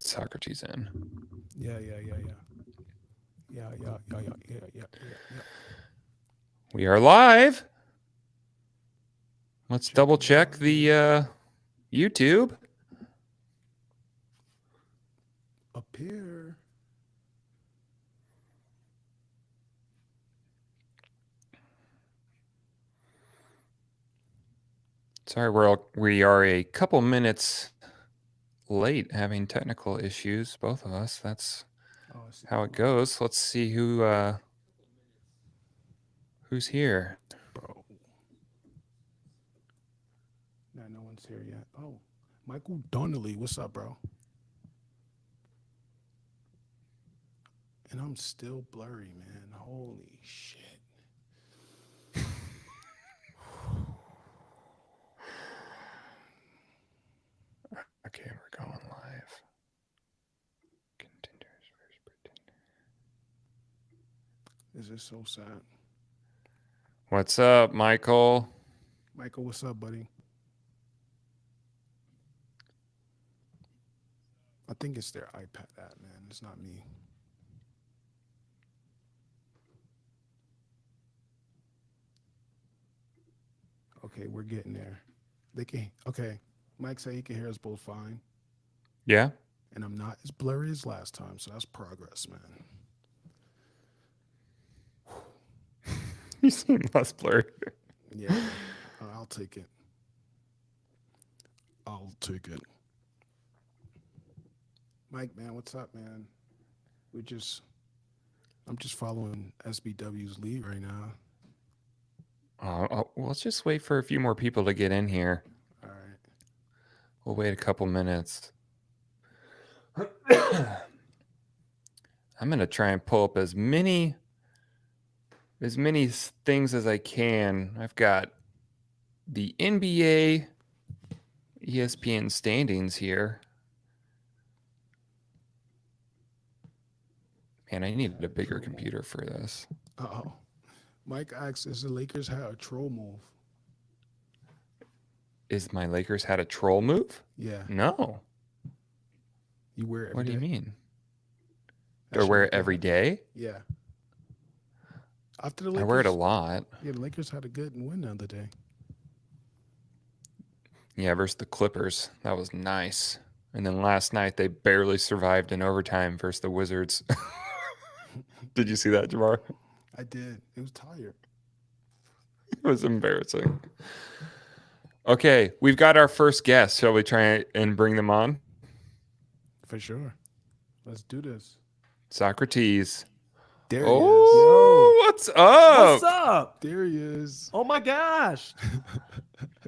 Socrates in. Yeah. We are live. Let's double check Checking the YouTube. up here. Sorry, we are a couple minutes late, having technical issues. Both of us. That's how it goes. Let's see who's here. Bro. Nah, no one's here yet. Oh, Michael Donnelly. What's up, bro? And I'm still blurry, man. Holy shit. Okay, we're going live. Contenders versus Pretenders. This is so sad. What's up, Michael? Michael, what's up, buddy? I think it's their iPad app, man. It's not me. Okay, we're getting there. They can. Okay, Mike said he can hear us both fine, Yeah? and I'm not as blurry as last time, so that's progress, man. You seem less blurry. Yeah, I'll take it. I'll take it. Mike, man, what's up, man? I'm just following SBW's lead right now. Well, let's just wait for a few more people to get in here. All right. We'll wait a couple minutes. I'm gonna try and pull up as many things as I can. I've got the NBA, ESPN standings here. Man, I needed a bigger computer for this. Uh-oh. Mike asks, "Is the Lakers had a troll move?" Is my Lakers had a troll move? Yeah. No. You wear it every What do you day? mean? Do I That's wear your it every thing? day? Yeah. After the I wear it a Lakers, lot. yeah, the Lakers had a good win the other day. Yeah, versus the Clippers. That was nice. And then last night they barely survived in overtime versus the Wizards. Did you see that, Jamar? I did. It was tired. It was embarrassing. Okay, we've got our first guest. Shall we try and bring them on? For sure. Let's do this. Socrates. There he is. Oh, what's up? What's up? There he is. Oh my gosh.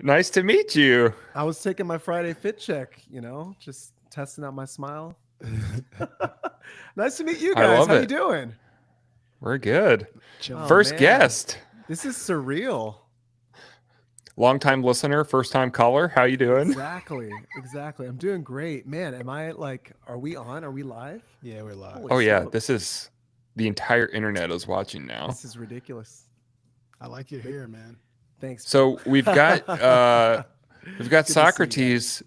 Nice to meet you. I was taking my Friday fit check, just testing out my smile. Nice to meet you I guys. love How you it. doing? We're good. Chilling. First man. guest. This is surreal. Long-time listener, first-time caller. How you doing? Exactly. I'm doing great. Man, am I are we on? Are we live? Yeah, we're live. Holy Oh yeah, smokes. this is the entire internet is watching now. This is ridiculous. I like your hair, man. Thanks. So we've got Good to see you Socrates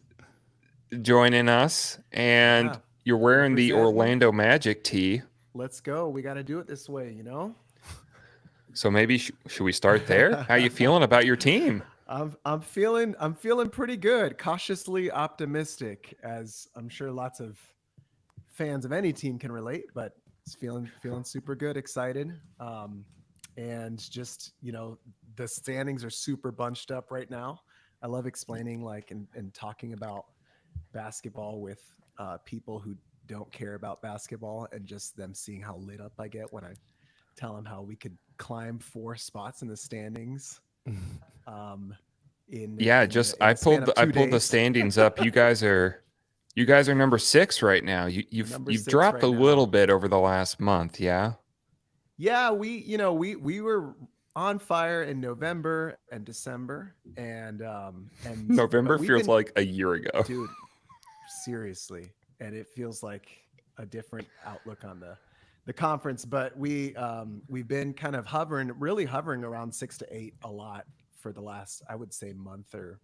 joining us, and Yeah. you're wearing the Representing. Orlando Magic tee. Let's go. We got to do it this way, So maybe should we start there? How you feeling about your team? I'm feeling pretty good, cautiously optimistic, as I'm sure lots of fans of any team can relate, but it's feeling super good, excited. And just, the standings are super bunched up right now. I love explaining and talking about basketball with people who don't care about basketball, and just them seeing how lit up I get when I tell them how we could climb 4 spots in the standings. I pulled the standings up. You guys are number 6 right now. You've dropped a little bit over the last month, yeah. Yeah, we were on fire in November and December, and November feels like a year ago, dude. Seriously, and it feels like a different outlook on the conference. But we've been kind of hovering around 6 to 8 a lot for the last, I would say, month or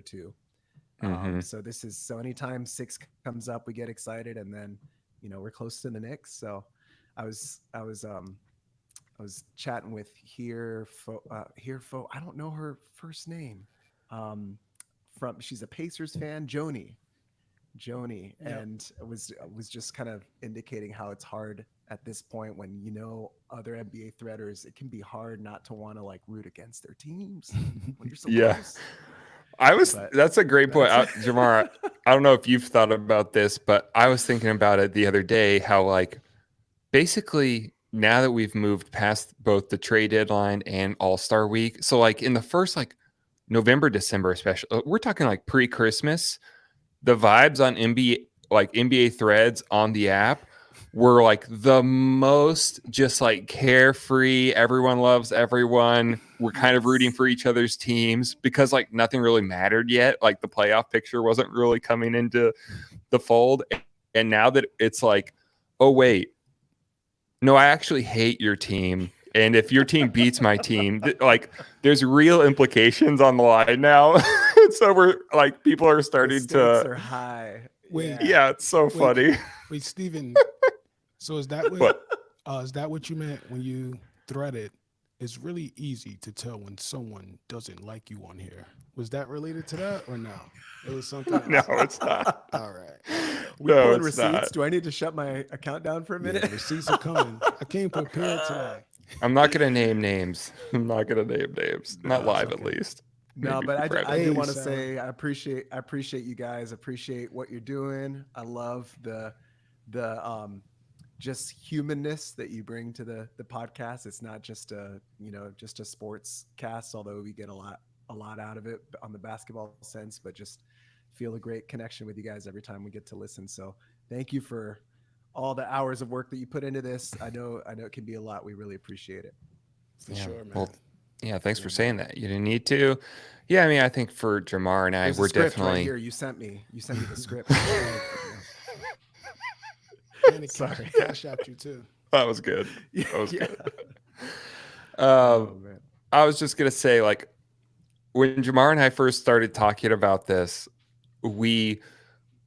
two. Mhm. So anytime 6 comes up, we get excited, and then we're close to the Knicks. So I was chatting with I don't know her first name. She's a Pacers fan, Joni, Yep. and was just kind of indicating how it's hard at this point when other NBA threaders. It can be hard not to want to like root against their teams when you're so Yeah. close. But That's a great point. that's- Jamar, I don't know if you've thought about this, but I was thinking about it the other day, how like basically now that we've moved past both the trade deadline and All-Star week. So like in the first like November, December, especially, we're talking like pre-Christmas, the vibes on NBA threads on the app were like the most just like carefree. Everyone loves everyone. We're kind of rooting for each other's teams because like nothing really mattered yet. Like the playoff picture wasn't really coming into the fold. And now that it's like, oh, wait, no, I actually hate your team. And if your team beats my team, like there's real implications on the line now. So we're like, people are the starting stakes to, are high. Wait. yeah, it's so funny. Wait, Steven. So is that what you meant when you threaded? It's really easy to tell when someone doesn't like you on here. Was that related to that or no? It was something else. No, it's not. All right. We No, pulling it's receipts. not. Do I need to shut my account down for a minute? Yeah, receipts are coming. I came prepared today. I'm not going to name names. Not No, live it's at okay. least. No, Maybe but I private. do Hey, want to Sarah. say I appreciate you guys. Appreciate what you're doing. I love the just humanness that you bring to the podcast. It's not just a sports cast, although we get a lot out of it on the basketball sense, but just feel a great connection with you guys every time we get to listen. So thank you for all the hours of work that you put into this. I know it can be a lot. We really appreciate it. For Yeah, sure, man. well, yeah, thanks for saying that. You didn't need to. Yeah, I mean, I think for Jamar and I, There's we're a script definitely. right here. You sent me the script. And it Sorry. cash out you too. That was good. That was Yeah. good. Oh, man. I was just gonna say, like, when Jamar and I first started talking about this, one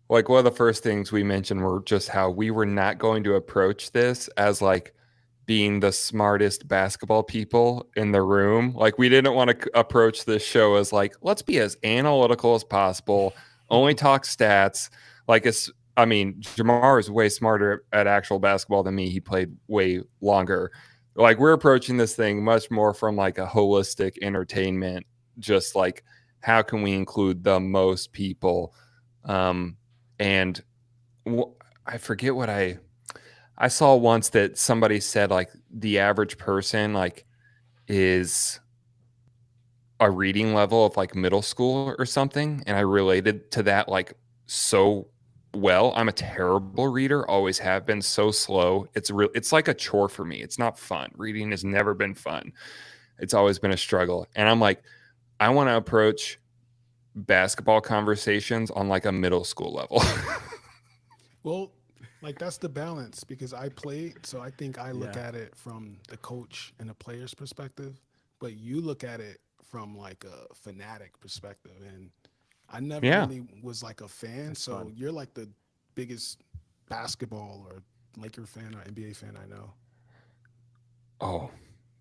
of the first things we mentioned were just how we were not going to approach this as like being the smartest basketball people in the room. Like, we didn't want to approach this show as like, let's be as analytical as possible, only talk stats. Jamar is way smarter at actual basketball than me. He played way longer. Like, we're approaching this thing much more from like a holistic entertainment, just like how can we include the most people. I forget what I saw once that somebody said like the average person like is a reading level of like middle school or something, and I related to that like so well. I'm a terrible reader, always have been, so slow. It's like a chore for me. It's not fun. Reading has never been fun. It's always been a struggle. And I'm like, I want to approach basketball conversations on like a middle school level. Well, like that's the balance because I played, so I think I look Yeah. at it from the coach and the player's perspective, but you look at it from like a fanatic perspective. And I never Yeah. really was like a fan, That's so fun. you're like the biggest basketball or Laker fan or NBA fan I know. Oh,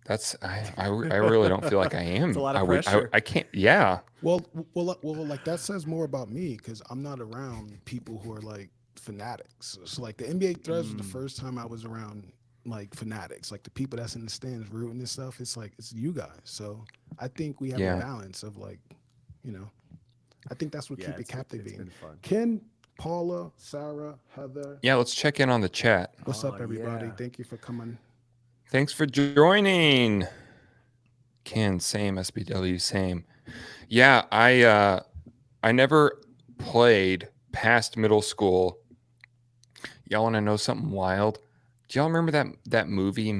I really don't feel like I am. It's a lot of I would- pressure. I can't. Yeah. Well, like that says more about me because I'm not around people who are like fanatics. So like the NBA threads was the first time I was around like fanatics, like the people that's in the stands rooting and stuff. It's like it's you guys. So I think we have Yeah. a balance of like, I think that's what keep it It's captivating. been fun. Ken, Paula, Sarah, Heather. Yeah. Let's check in on the chat. What's up, Oh, everybody? yeah. Thank you for coming. Thanks for joining. Ken, same. SBW, same. Yeah, I never played past middle school. Y'all want to know something wild? Do y'all remember that movie,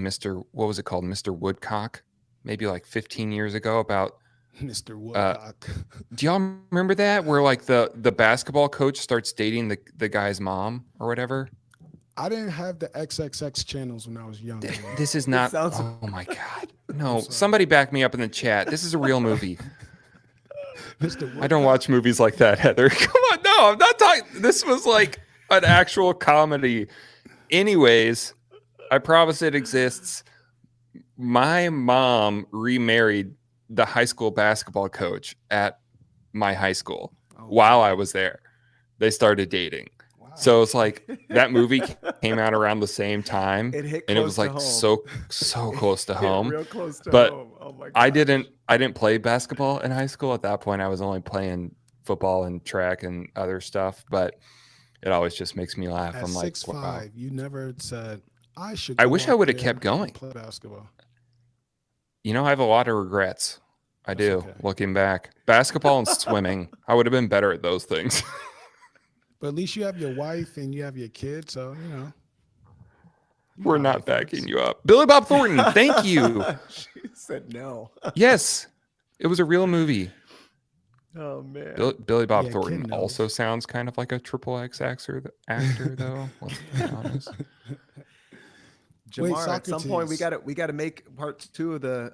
what was it called? Mr. Woodcock? Maybe like 15 years ago about. Mr. Woodcock. Do y'all remember that? Where like the basketball coach starts dating the guy's mom or whatever? I didn't have the XXX channels when I was young. man. This is not. sounds- Oh my God. No, sorry. somebody back me up in the chat. This is a real movie. Mr. I don't Woodcock. watch movies like that, Heather. Come on, no, I'm not talking. This was like an actual comedy. Anyways, I promise it exists. My mom remarried the high school basketball coach at my high school Oh, while I was there. They started dating. wow. So it's like that movie came out around the same time, It hit and it close was to like home. so close to It hit home. real close to But home. Oh my god. I didn't play basketball in high school. At that point, I was only playing football and track and other stuff. But it always just makes me laugh. At I'm like, 6'5", wow. you never said I should. I Go wish I out would have there kept going. and play basketball. You know, I have a lot of regrets. I That's do, okay. looking back. Basketball and swimming, I would have been better at those things. But at least you have your wife and you have your kids, so you know. We're how not life works. backing you up. Billy Bob Thornton, thank you. She said no. Yes, it was a real movie. Oh man. Billy Bob Yeah, Thornton Ken knows. also sounds kind of like a triple X actor though. Let's be honest. Jamar, at some point Socrates. we gotta make part 2 of the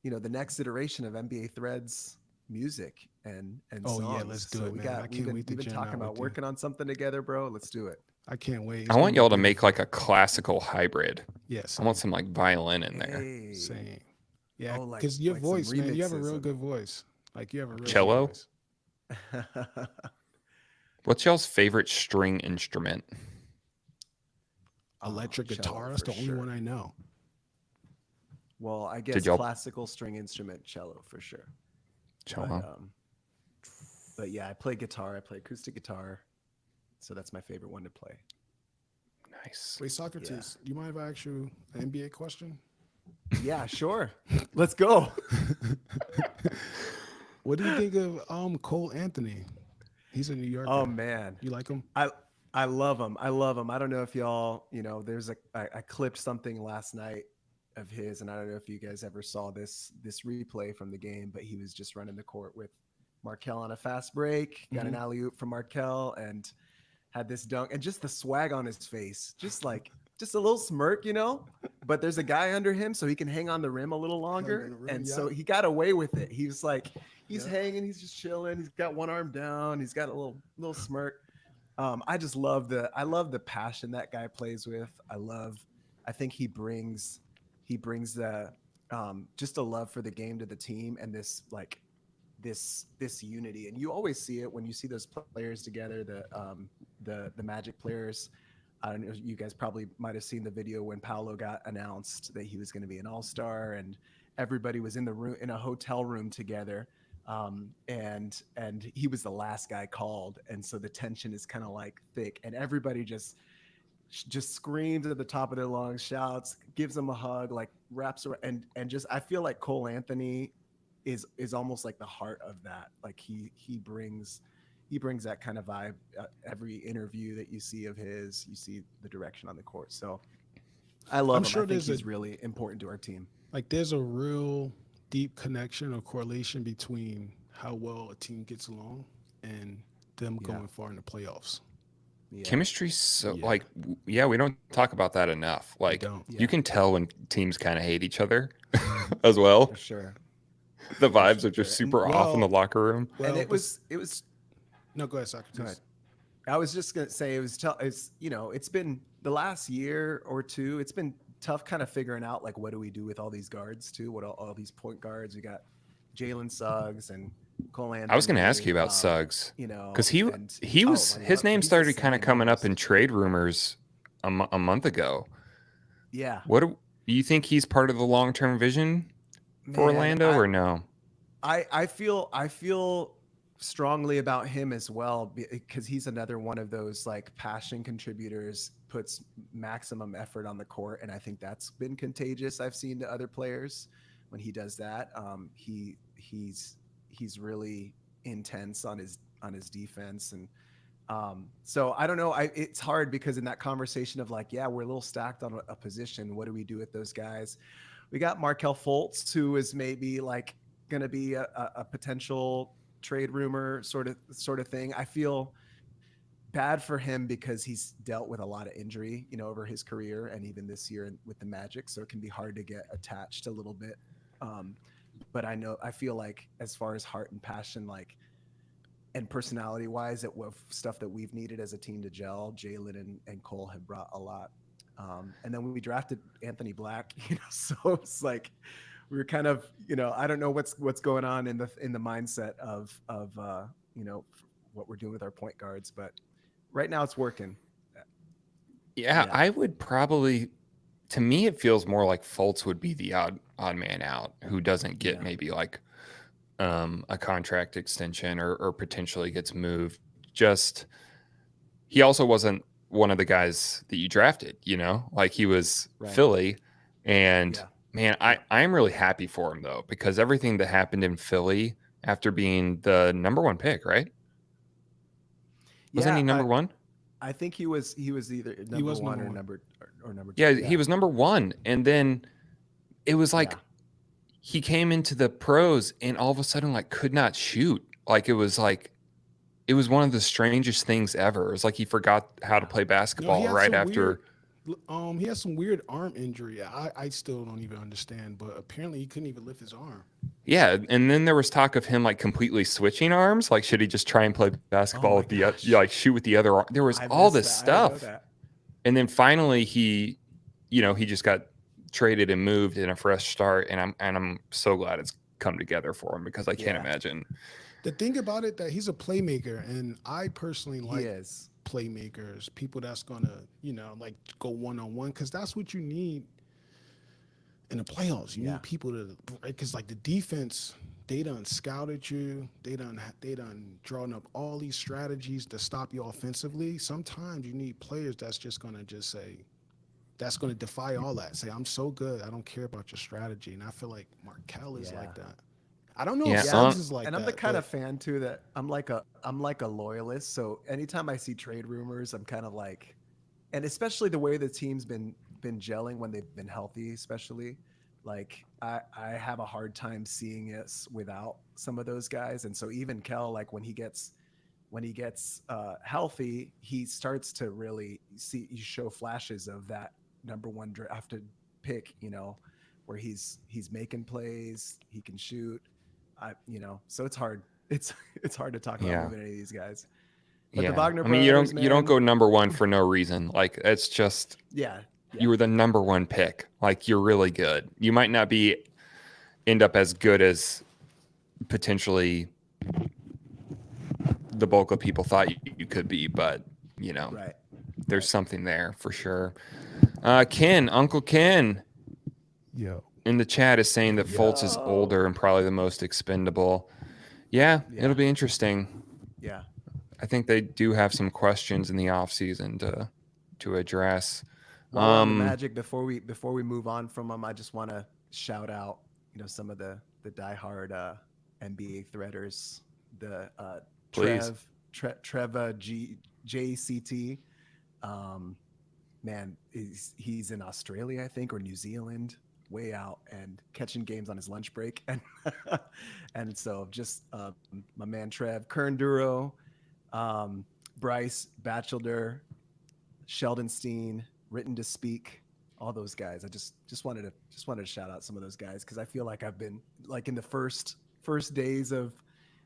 the next iteration of NBA Threads music and Oh, songs. yeah, let's do it, we man. I can't wait to we've been jam talking out about with you. working on something together, bro. Let's do it. I can't wait. It's I gonna want be y'all to make beautiful. like a classical hybrid. Yes. I want some like violin in there. Hey. Same. Yeah, Oh, like- because your like some voice, man, you have a remixes real and- good voice. Like you have a real Cello? good voice. What's y'all's favorite string instrument? Electric cello guitar. That's for the only sure. one I know. Well, I guess y'all- classical string instrument, cello for sure. Cello. But yeah, I play guitar. I play acoustic guitar, so that's my favorite one to play. Nice. Wait, Socrates, do you mind if I ask you an NBA question? Yeah, sure. Let's go. What do you think of Cole Anthony? He's a New Yorker. Oh man, You like him? I love him. I love him. I don't know if y'all, there's I clipped something last night of his, and I don't know if you guys ever saw this replay from the game, but he was just running the court with Markel on a fast break, got an alley oop from Markel, and had this dunk, and just the swag on his face, just a little smirk, but there's a guy under him, so he can hang on the rim a little longer, rim, and yeah. so he got away with it. He was like, he's Yeah. hanging, he's just chilling, he's got one arm down, he's got a little smirk. I just love the passion that guy plays with. I think he brings the just a love for the game to the team, and this unity. And you always see it when you see those players together, the Magic players. I don't know, you guys probably might have seen the video when Paolo got announced that he was going to be an all-star, and everybody was in a hotel room together. And he was the last guy called, and so the tension is kind of like thick, and everybody just screams at the top of their lungs, shouts, gives him a hug, like wraps around, and just I feel like Cole Anthony is almost like the heart of that. Like he brings that kind of vibe. Every interview that you see of his, you see the direction on the court. So I love I'm him. sure I think there's he's a- really important to our team. Like there's a real deep connection or correlation between how well a team gets along and them Yeah. going far in the playoffs. Yeah. Chemistry's so Yeah. we don't talk about that enough. Like don't. Yeah. you can tell when teams kind of hate each other as well. For sure. The vibes are just sure. super And, off in the well- locker room. Well, And it but- was no. Go ahead, Socrates. Go ahead. I was just gonna say it's been the last year or two. It's been tough, kind of figuring out like what do we do with all these guards too? What all these point guards? We got Jalen Suggs and Cole Anthony. I was going to ask you about Suggs Because because his name started kind of coming up in trade rumors a month ago. Yeah. What do you think he's part of the long-term vision for Man, Orlando or no? I feel strongly about him as well because he's another one of those like passion contributors, puts maximum effort on the court, and I think that's been contagious. I've seen to other players when he does that. He's really intense on his defense, and so I don't know. It's hard because in that conversation of like, yeah, we're a little stacked on a position. What do we do with those guys? We got Markel Fultz, who is maybe like going to be a potential trade rumor sort of thing. I feel bad for him because he's dealt with a lot of injury, over his career and even this year with the Magic. So it can be hard to get attached a little bit. but I feel like as far as heart and passion, like, and personality wise, that stuff that we've needed as a team to gel, Jalen and Cole have brought a lot. And then we drafted Anthony Black, so it's like we were kind of, I don't know what's going on in the mindset of what we're doing with our point guards, but right now it's working. Yeah, Yeah. I would probably. To me, it feels more like Fultz would be the odd man out who doesn't get Yeah. maybe like a contract extension or potentially gets moved. Just he also wasn't one of the guys that you drafted, like he was Right. Philly. And Yeah. man, I am really happy for him though, because everything that happened in Philly after being the number one pick, right? Wasn't he number one? I think he was either number was one number or one. number two. Yeah, he was number one. And then it was like Yeah. he came into the pros and all of a sudden like could not shoot. Like it was one of the strangest things ever. It was like he forgot how to play No, he basketball had right some after. he had some weird arm injury. I still don't even understand, but apparently he couldn't even lift his arm. Yeah, and then there was talk of him like completely switching arms. Like, should he just try and play Oh basketball my with the gosh. like shoot with the other arm? There was I all missed this that. I didn't know stuff, that. and then finally he just got traded and moved in a fresh start, and I'm so glad it's come together for him because I can't Yeah. imagine. The thing about it that he's a playmaker, and I personally He like is. playmakers, people that's gonna like go one on one, because that's what you need in the playoffs. You Yeah. need people to, because like the defense, they done scouted you, they done drawn up all these strategies to stop you offensively. Sometimes you need players that's just gonna just say, that's gonna defy all that. Say, I'm so good, I don't care about your strategy. And I feel like Markel is Yeah. like that. I don't know Yeah, if Yeah, Suggs is like and that. I'm the kind but of fan too that I'm like a loyalist. So anytime I see trade rumors, I'm kind of like, and especially the way the team's been gelling when they've been healthy, especially, like I have a hard time seeing us without some of those guys. And so even Kel, like when he gets healthy, he starts to really show flashes of that number one drafted pick, where he's making plays, he can shoot. So it's hard. It's hard to talk about Yeah. moving any of these guys. But the Yeah, Wagner I mean brothers, you don't man, go number one for no reason. Like it's just yeah, you were the number one pick. Like you're really good. You might not end up as good as potentially the bulk of people thought you could be, but right. there's something there for sure. Uncle Ken yo, in the chat is saying that Fultz is older and probably the most expendable. Yeah, Yeah. it'll be interesting. Yeah. I think they do have some questions in the offseason to address. While we're on the Magic, before we move on from them, I just want to shout out, some of the diehard NBA threaders, the Please. Treva JCT. Man, he's in Australia, I think, or New Zealand, way out, and catching games on his lunch break, and and so just my man Trev, Kern Duro, Bryce Batchelder, Sheldon Steen, Written to Speak, all those guys. I just wanted to shout out some of those guys, because I feel like I've been like in the first days of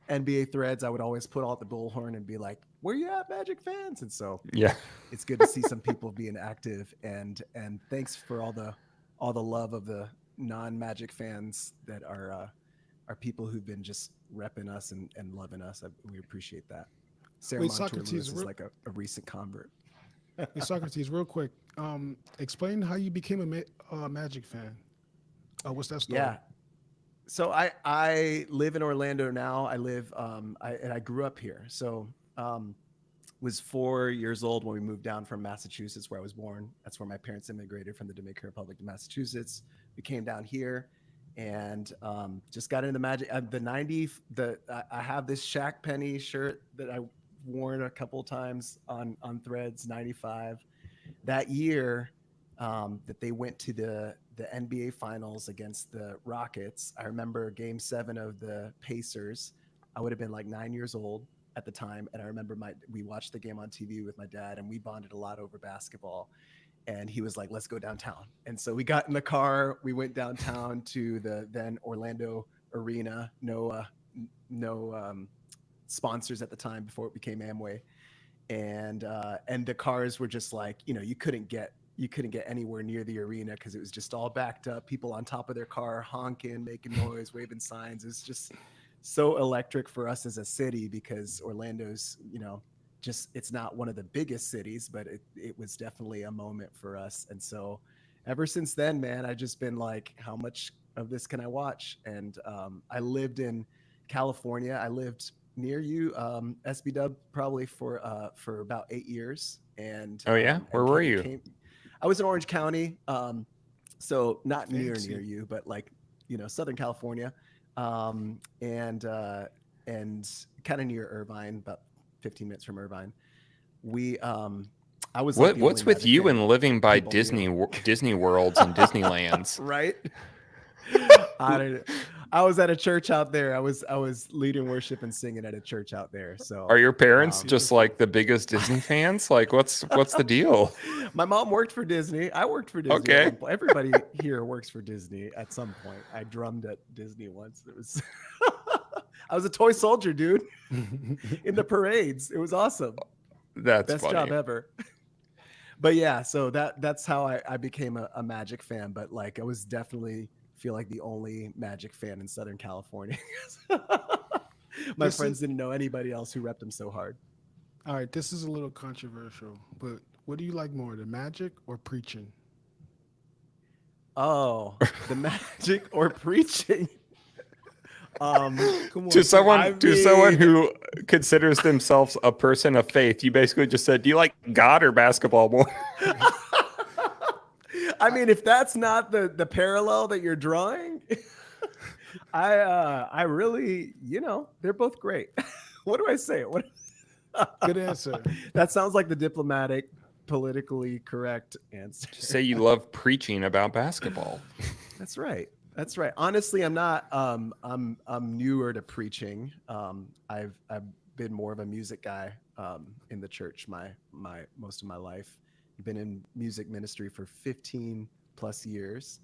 NBA threads, I would always put out the bullhorn and be like, "Where you at, Magic fans?" And so Yeah. it's good to see some people being active, and thanks for all the love of the non-Magic fans that are people who've been just repping us and loving us. We appreciate that. Sarah Wait, Montour Socrates, Lewis is like a recent convert. hey, Socrates, real quick, explain how you became a Magic fan. What's that story? Yeah. So I live in Orlando now. I live I grew up here. So was 4 years old when we moved down from Massachusetts, where I was born. That's where my parents immigrated from the Dominican Republic to Massachusetts. We came down here and just got into the Magic. I have this Shaq Penny shirt that I worn a couple times on threads, 95. That year that they went to the NBA finals against the Rockets. I remember game 7 of the Pacers. I would have been like 9 years old at the time. And I remember we watched the game on TV with my dad, and we bonded a lot over basketball. And he was like, "Let's go downtown." And so we got in the car, we went downtown to the then Orlando arena, no sponsors at the time before it became Amway, and the cars were just like, you couldn't get anywhere near the arena because it was just all backed up, people on top of their car honking, making noise, waving signs. It was just so electric for us as a city because Orlando's, just, it's not one of the biggest cities, but it was definitely a moment for us. And so ever since then, man, I've just been like, how much of this can I watch? And I lived in California. I lived near you, SB Dub, probably for about 8 years. And Oh yeah, where were you? I was in Orange County, so not Fancy. near you, but like, Southern California, and kind of near Irvine, about 15 minutes from Irvine. I was like What's with you and living by Disney Worlds and Disneylands? Right? I was at a church out there. I was leading worship and singing at a church out there. So are your parents just like the biggest Disney fans? Like, what's the deal? My mom worked for Disney. I worked for Disney. Okay. Everybody here works for Disney at some point. I drummed at Disney once. It was I was a toy soldier, dude, in the parades. It was awesome. That's best funny. job ever. But yeah, so that's how I became a Magic fan. But like, I was definitely feel like the only Magic fan in Southern California. My friends didn't know anybody else who repped them so hard. All right, this is a little controversial, but what do you like more, the Magic or preaching? Oh, the Magic or preaching? Come on. To someone who considers themselves a person of faith, you basically just said, do you like God or basketball more? I mean, if that's not the parallel that you're drawing, I really, they're both great. What do I say? Good answer. That sounds like the diplomatic, politically correct answer. Just say you love preaching about basketball. That's right. That's right. Honestly, I'm not. I'm newer to preaching. I've been more of a music guy in the church my most of my life. Been in music ministry for 15 plus years,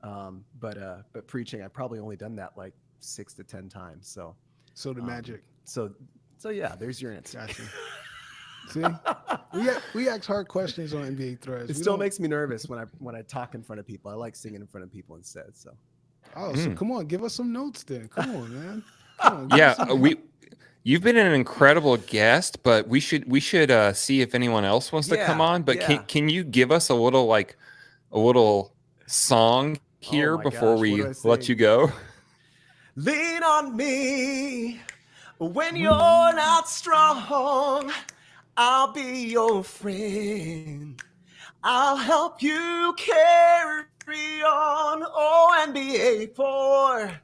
but preaching, I've probably only done that like 6 to 10 times. So the Magic. So yeah, there's your answer. Gotcha. See, we ask hard questions on NBA Threads. It still makes me nervous when I talk in front of people. I like singing in front of people instead. So. Oh, so come on, give us some notes then. Come on, man. Come on, Yeah, you've been an incredible guest, but we should see if anyone else wants to come on. But can you give us a little song here before we let you go? Lean on me when you're not strong. I'll be your friend. I'll help you carry on. Oh, NBA, for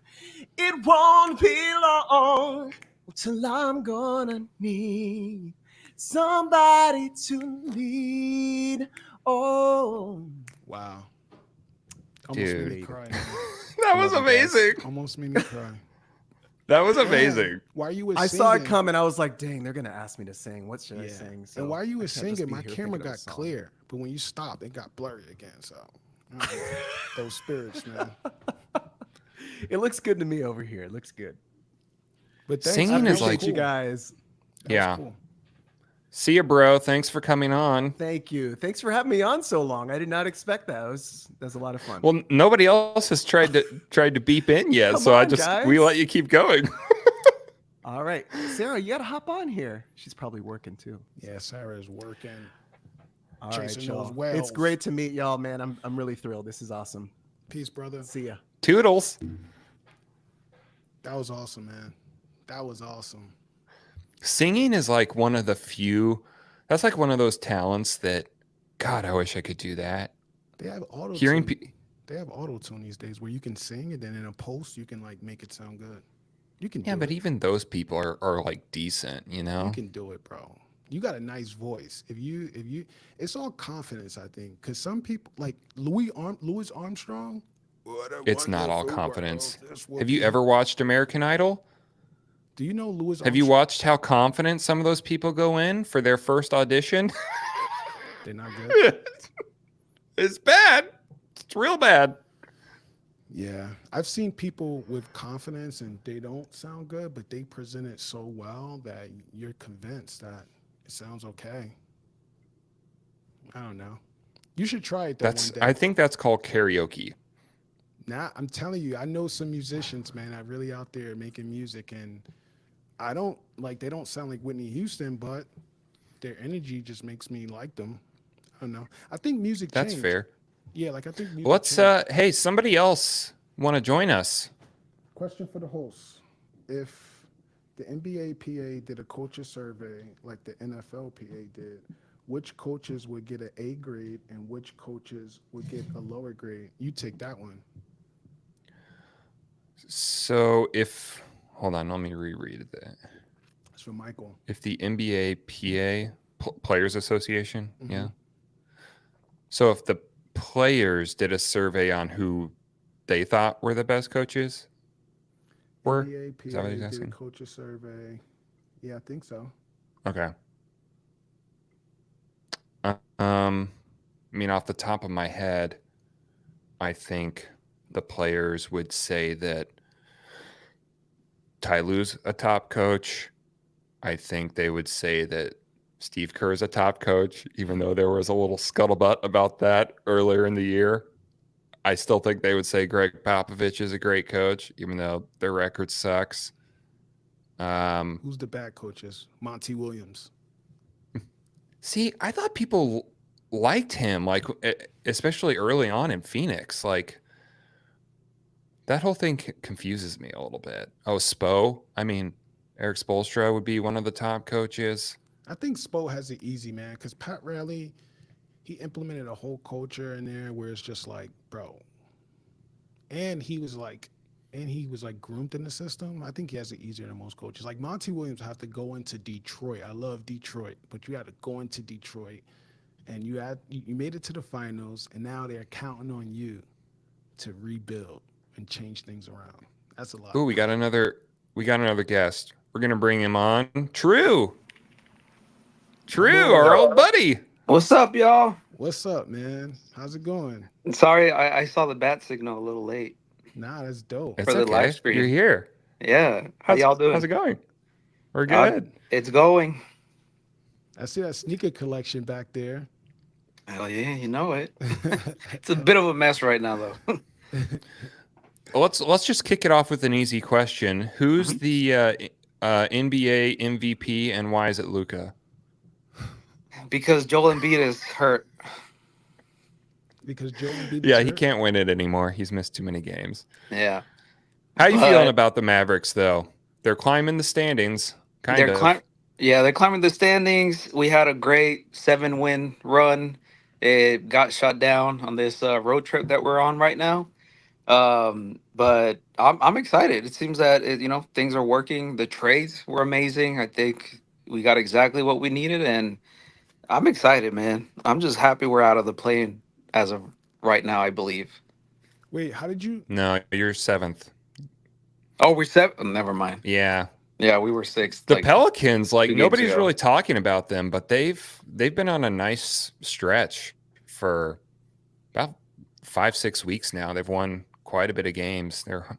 it won't be long till I'm gonna need somebody to lead. Oh, wow. Dude. Almost made me cry. That was amazing. Almost made me cry. That was amazing. While you were I singing, saw it coming. I was like, dang, they're going to ask me to sing. What should I sing? So and while you I were can't just singing, be my here camera thinking of a got song. clear. But when you stopped, it got blurry again. So those spirits, man. It looks good to me over here. It looks good. But thanks, Singing I is appreciate like- you guys. That was Yeah. cool. See you, bro. Thanks for coming on. Thank you. Thanks for having me on so long. I did not expect that. That was a lot of fun. Well, nobody else has tried to beep in yet, Come so on, we guys. let you keep going. All right. Sarah, you got to hop on here. She's probably working too. Yeah, Sarah's working. All right, Chasing y'all. those whales. It's great to meet y'all, man. I'm really thrilled. This is awesome. Peace, brother. See ya. Toodles. That was awesome, man. That was awesome. Singing is like one of the few. That's like one of those talents that, God, I wish I could do that. They have auto Hearing tune. They have auto tune these days where you can sing and then in a post you can like make it sound good. You can. Yeah, do but it. even those people are like decent, you know. You can do it, bro. You got a nice voice. If you, it's all confidence, I think. Because some people like Louis Armstrong. What a It's not all wonderful confidence. world this will Have you be. ever watched American Idol? Do you know Louis? Have you Armstrong? watched how confident some of those people go in for their first audition? They're not good. It's bad. It's real bad. Yeah, I've seen people with confidence and they don't sound good, but they present it so well that you're convinced that it sounds okay. I don't know. You should try it though one I day. think that's called karaoke. Now, I'm telling you, I know some musicians, man, that really out there making music, and I don't like they don't sound like Whitney Houston, but their energy just makes me like them. I don't know. I think music That's changed. fair. Yeah, like I think music Let's changed. hey, somebody else want to join us? Question for the host: if the NBA PA did a culture survey like the NFL PA did, which coaches would get an A grade and which coaches would get a lower grade? You take that one. So if hold on, let me reread that. It's for Michael. If the NBA PA Players Association, Mm-hmm. yeah. So if the players did a survey on who they thought were the best coaches, were NBA is that what PA he's did a asking? culture survey. Yeah, I think so. Okay. I mean, off the top of my head, I think the players would say that Ty Lue's a top coach. I think they would say that Steve Kerr is a top coach, even though there was a little scuttlebutt about that earlier in the year. I still think they would say Greg Popovich is a great coach, even though their record sucks. Who's the bad coaches? Monty Williams. See, I thought people liked him, like especially early on in Phoenix. Like that whole thing confuses me a little bit. Oh, Spo. I mean, Eric Spoelstra would be one of the top coaches. I think Spo has it easy, man, because Pat Riley, he implemented a whole culture in there where it's just like, bro, and he was like groomed in the system. I think he has it easier than most coaches. Like Monty Williams have to go into Detroit. I love Detroit, but you had to go into Detroit and you made it to the finals, and now they're counting on you to rebuild and change things around. That's a lot Ooh, of pressure. we got another guest. We're gonna bring him on. True, My True, boy, our old buddy. What's up, y'all? what's up, man? How's it going? Sorry, I saw the bat signal a little late Nah, that's dope. It's for the live okay. You're stream. here. Yeah, how y'all How's it doing? going? We're Uh, good. it's going. I see that sneaker collection back there. Hell yeah, you know it. It's a bit of a mess right now, though. Let's just kick it off with an easy question. Who's Mhm. the NBA MVP and why is it Luca? Because Joel Embiid is hurt. Because Joe Embiid is Yeah, he hurt. can't win it anymore. He's missed too many games. Yeah, How you feeling but about the Mavericks though? They're climbing the standings, kind they're of. climb. Yeah, they're climbing the standings. We had a great 7-win run. It got shut down on this road trip that we're on right now. But I'm excited. It seems that things are working. The trades were amazing. I think we got exactly what we needed, and I'm excited, man. I'm just happy we're out of the plane as of right now, I believe. Wait, how did you? No, you're seventh. Oh, we're seven. Never mind. Yeah. Yeah, we were sixth The like Pelicans, like 2 games nobody's ago. really talking about them, but they've been on a nice stretch for about 5-6 weeks now. They've won quite a bit of games. They're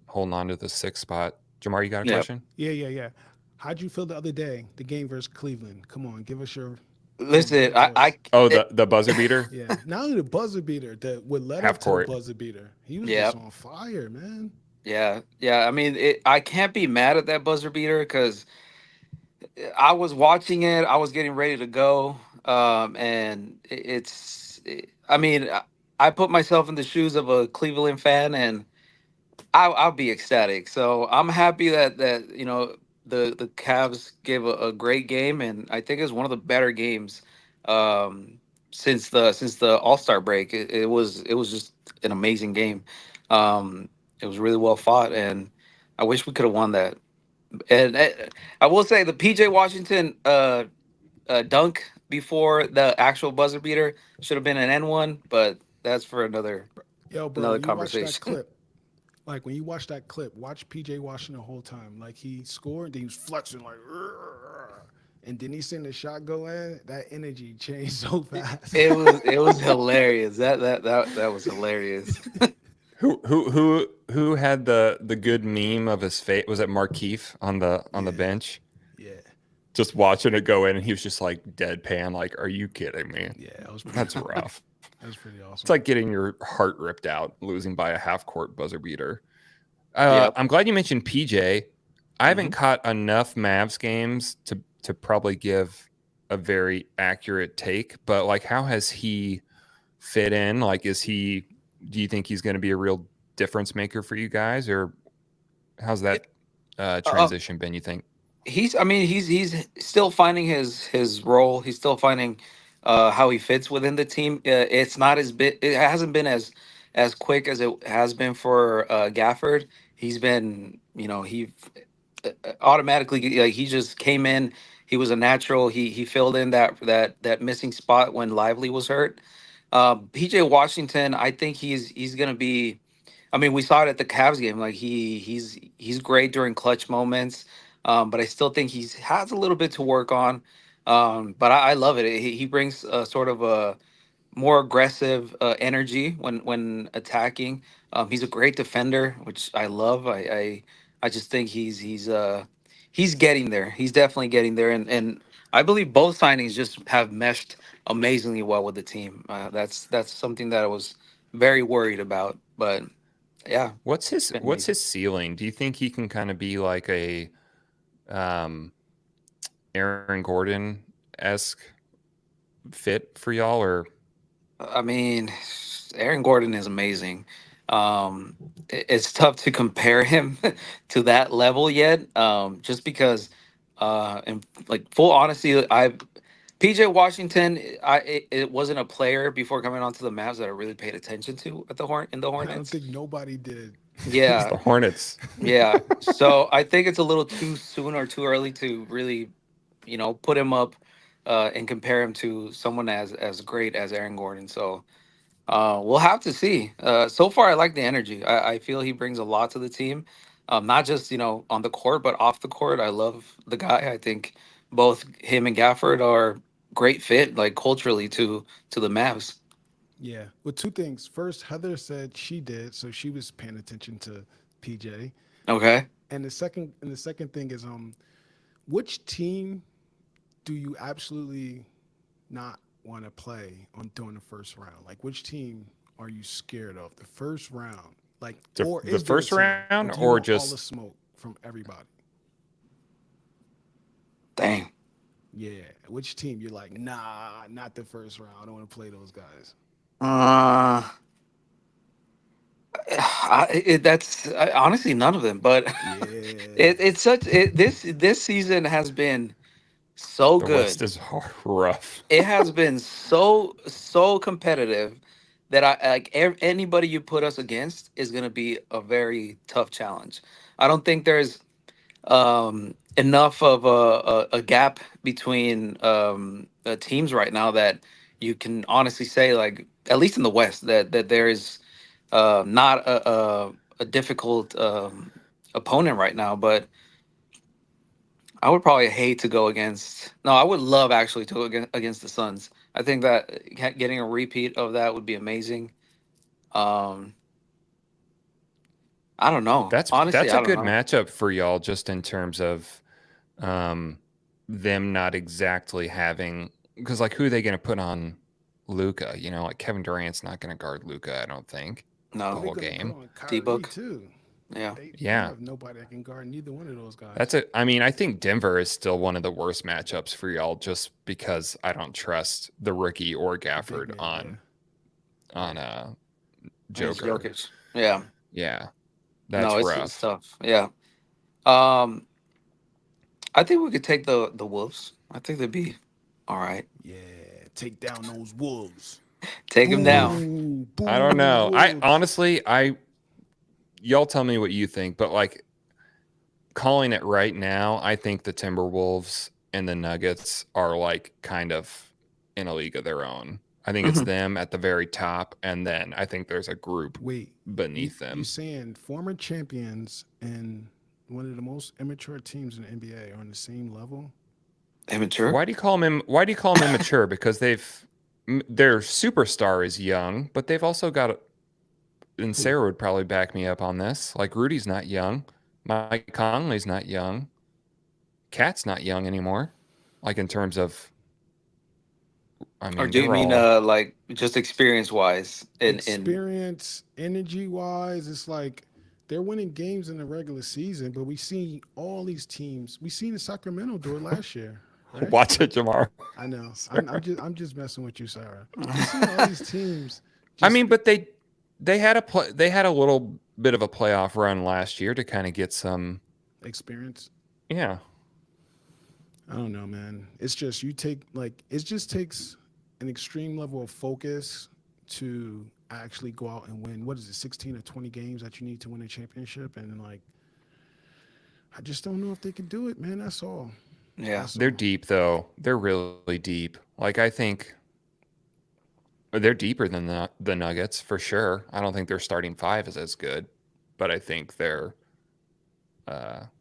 holding on to the sixth spot. Jamar, you got a Yeah. question? Yeah. How'd you feel the other day? The game versus Cleveland. Come on, give us your Listen, voice. Oh, it- the buzzer beater? Yeah, not only the buzzer beater, what led Half up to the court. buzzer beater. He was yeah, just on fire, man. yeah. I mean, I can't be mad at that buzzer beater because I was watching it. I was getting ready to go, and I mean, I put myself in the shoes of a Cleveland fan, and I'll be ecstatic. So I'm happy that the Cavs gave a great game, and I think it's one of the better games since the All Star break. It was just an amazing game. It was really well fought, and I wish we could have won that. And I will say the PJ Washington dunk before the actual buzzer beater should have been an N1, but that's for Yo, bro, another when you watch that conversation. clip, like when you watch that clip, watch PJ Washington the whole time. Like he scored, then he was flexing like, "Rrrr," and then he seen the shot go in. That energy changed so fast. It was hilarious. That was hilarious. Who had the good meme of his face? Was it Markeef on the Yeah. bench? Yeah, Just watching it go in, and he was just like deadpan. Like, are you kidding me? yeah, that was pretty. That's rough. That was pretty awesome. It's like getting your heart ripped out, losing by a half court buzzer beater. Yep. I'm glad you mentioned PJ. I haven't Mhm. caught enough Mavs games to probably give a very accurate take, but like, how has he fit in? Like, do you think he's going to be a real difference maker for you guys, or how's that Uh, transition been, you think? I mean, he's still finding his role. He's still finding how he fits within the team. It's not as bit. It hasn't been as quick as it has been for Gafford. He's been, he automatically, like, he just came in. He was a natural. He filled in that missing spot when Lively was hurt. PJ Washington, I think he's gonna be. I mean, we saw it at the Cavs game. Like, he's great during clutch moments, but I still think he has a little bit to work on. But I love it. He brings sort of a more aggressive energy when attacking. He's a great defender, which I love. I just think he's getting there. He's definitely getting there, and I believe both signings just have meshed amazingly well with the team. That's something that I was very worried about, but yeah, What's it's his been what's amazing. his ceiling? Do you think he can kind of be like a um, Aaron Gordon esque fit for y'all, or I mean, Aaron Gordon is amazing. It's tough to compare him to that level yet, just because, in like full honesty, I PJ Washington, it wasn't a player before coming onto the Mavs that I really paid attention to at the I don't Hornets. think nobody did. it's Yeah, the Hornets? yeah. So I think it's a little too soon or too early to really, put him up, and compare him to someone as great as Aaron Gordon. So. We'll have to see. So far, I like the energy. I feel he brings a lot to the team, not just on the court, but off the court. I love the guy. I think both him and Gafford are great fit, like, culturally to the Mavs. Yeah. Well, two things. First, Heather said she did, so she was paying attention to PJ. Okay. And the second thing is, which team do you absolutely not want to play on during the first round? Like, which team are you scared of the first round? Like, or The is there a first team, round, or do you or want all just the smoke from everybody? Dang. Yeah. Which team you're like, nah, not the first round. I don't want to play those guys. Uh, that's honestly none of them. But Yeah. this season has been so the West good. is rough. It has been so competitive that I like anybody you put us against is going to be a very tough challenge. I don't think there's enough of a gap between teams right now that you can honestly say, like, at least in the West, that there is not a difficult opponent right now. But I would probably hate to go against. No, I would love actually to go against the Suns. I think that getting a repeat of that would be amazing. Um, I don't know. Honestly, That's a I don't good know. matchup for y'all, just in terms of um, them not exactly having, because like, who are they going to put on Luca? Like, Kevin Durant's not going to guard Luca, I don't think, the But No, they're whole gonna put game. on D Kyrie book. too. Yeah. They Yeah, have nobody that can guard neither one of those guys. that's it. I mean, I think Denver is still one of the worst matchups for y'all, just because I don't trust the rookie or The big Gafford man, on yeah. Against Joker. Jokic. Yeah. Yeah, No, that's it's rough. tough. Yeah. Um, I think we could take the Wolves. I think they'd be all right. Yeah. Take down those wolves. Take them down. Oof. Boo, I don't boo, know. I wolves. honestly, y'all tell me what you think, but like, calling it right now, I think the Timberwolves and the Nuggets are like kind of in a league of their own. I think it's Mhm. them at the very top, and then I think there's a group Wait, you beneath you them. saying former champions and one of the most immature teams in the NBA are on the same level? Immature. Why do you call them immature? Because their superstar is young, but they've also got and Sarah would probably back me up on this. Like Rudy's not young, Mike Conley's not young, Cat's not young anymore. Like in terms of, I Or mean, do you they're mean all like just experience wise? In Experience, energy wise, it's like they're winning games in the regular season, but we see all these teams. We seen the Sacramento do it last year, right? watch it, Jamar. I know. I'm just messing with you, Sarah. We seen all these teams. I Just mean, but they had a little bit of a playoff run last year to kind of get some. experience. Yeah, I don't know, man. It's just it just takes an extreme level of focus to actually go out and win. What is it, 16 or 20 games that you need to win a championship? And like, I just don't know if they can do it, man. That's all. yeah, That's they're all. deep though. They're really deep. Like I think they're deeper than the Nuggets for sure. I don't think their starting five is as good, but I think their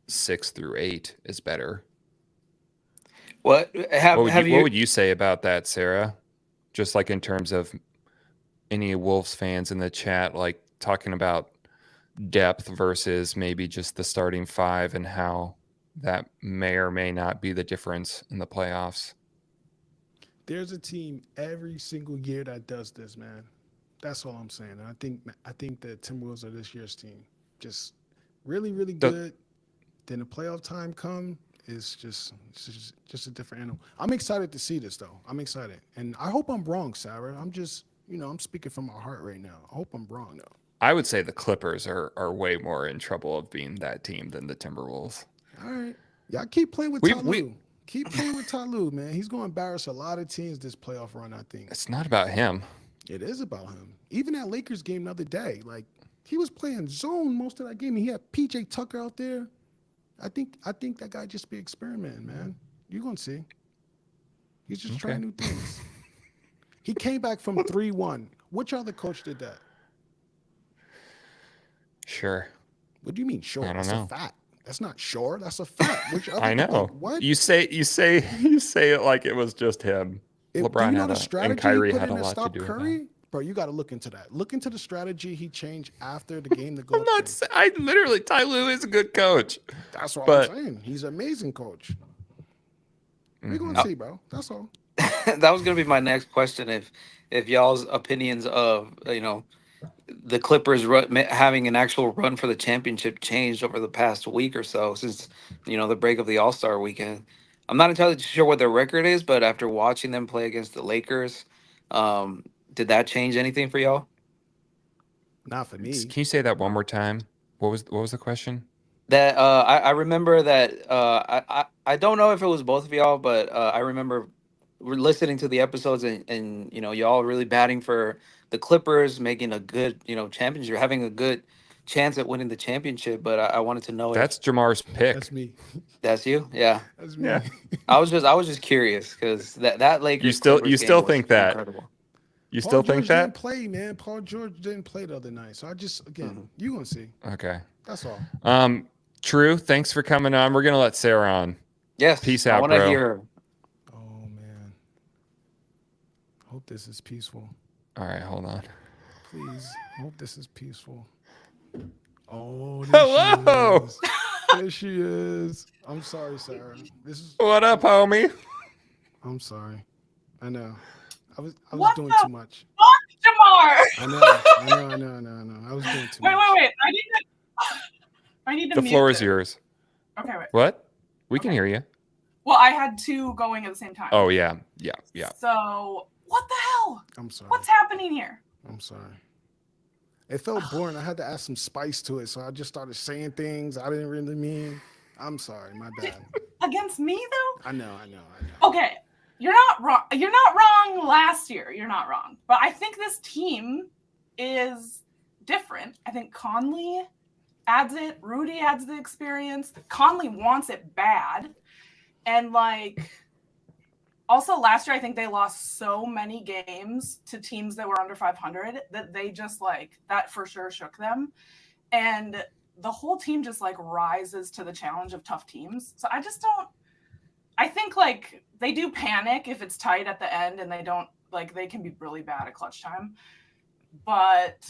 6 through 8 is better. what have What you? would you say about that, Sarah? Just like in terms of any Wolves fans in the chat, like talking about depth versus maybe just the starting five and how that may or may not be the difference in the playoffs. There's a team every single year that does this, man. That's all I'm saying. And I think the Timberwolves are this year's team. Just really, really The, good. Then the playoff time come, it's just a different animal. I'm excited to see this though. I'm excited, and I hope I'm wrong, Sarah. I'm just I'm speaking from my heart right now. I hope I'm wrong though. I would say the Clippers are way more in trouble of being that team than the Timberwolves. All right, y'all keep playing with We Tyloo. Keep playing with Tyloo, man. He's going to embarrass a lot of teams this playoff run. I think it's not about him. it is about him. Even that Lakers game the other day, like he was playing zone most of that game. He had PJ Tucker out there. I think that guy just be experimenting, man. You're gonna see. He's just trying new things. He came back from 3-1. Which other coach did that? Sure. What do you mean sure? I don't That's know. a fact. That's not sure. That's a fact. Which other? I know. Like, what? You say it like it was just him. Do LeBron you know had the and strategy Kyrie he put had a in to lot to stop do with that. Curry? Bro, you got to look into that. Look into the strategy he changed after the game to go I'm up not. there. I literally, Ty Lue is a good coach, That's what but I'm saying. He's an amazing coach. We're Mhm. gonna see, bro. That's all. That was gonna be my next question. If y'all's opinions of the Clippers having an actual run for the championship changed over the past week or so since the break of the All Star weekend. I'm not entirely sure what their record is, but after watching them play against the Lakers, did that change anything for y'all? Not for me. Can you say that one more time? What was the question? That I remember that I don't know if it was both of y'all, but I remember we're listening to the episodes and y'all really batting for the Clippers, making a good championship, having a good chance at winning the championship. But I wanted to know if That's Jamar's pick. That's me. that's you. Yeah, That's me. Yeah. I was just curious because that Lakers You Clippers still game was think that? incredible. You Paul still George think didn't that? play, man. Paul George didn't play the other night. So I just you gonna see. Okay. That's all. True. Thanks for coming on. We're gonna let Sarah on. Yes, Peace I out, want to bro. hear her. Oh man. Hope this is peaceful. All right, hold on. Please. Hope this is peaceful. Oh, Hello. There she is. I'm sorry, Sarah. What up, homie? I'm sorry. I know. I was What doing the too much. fuck, Jamar? I know. I was doing too much. Wait. I need to The mute floor is this. yours. Okay, wait. What? We can Okay. hear you. Well, I had two going at the same time. Oh yeah. So what the hell? I'm sorry. What's happening here? I'm sorry. It felt boring. I had to add some spice to it, so I just started saying things I didn't really mean. I'm sorry. My bad. Against me though? I know. Okay. You're not wrong. You're not wrong last year. You're not wrong. But I think this team is different. I think Conley adds it. Rudy adds the experience. Conley wants it bad. And also last year, I think they lost so many games to teams that were under 500 that they just that for sure shook them. And the whole team just rises to the challenge of tough teams. So I think they do panic if it's tight at the end and they don't they can be really bad at clutch time. But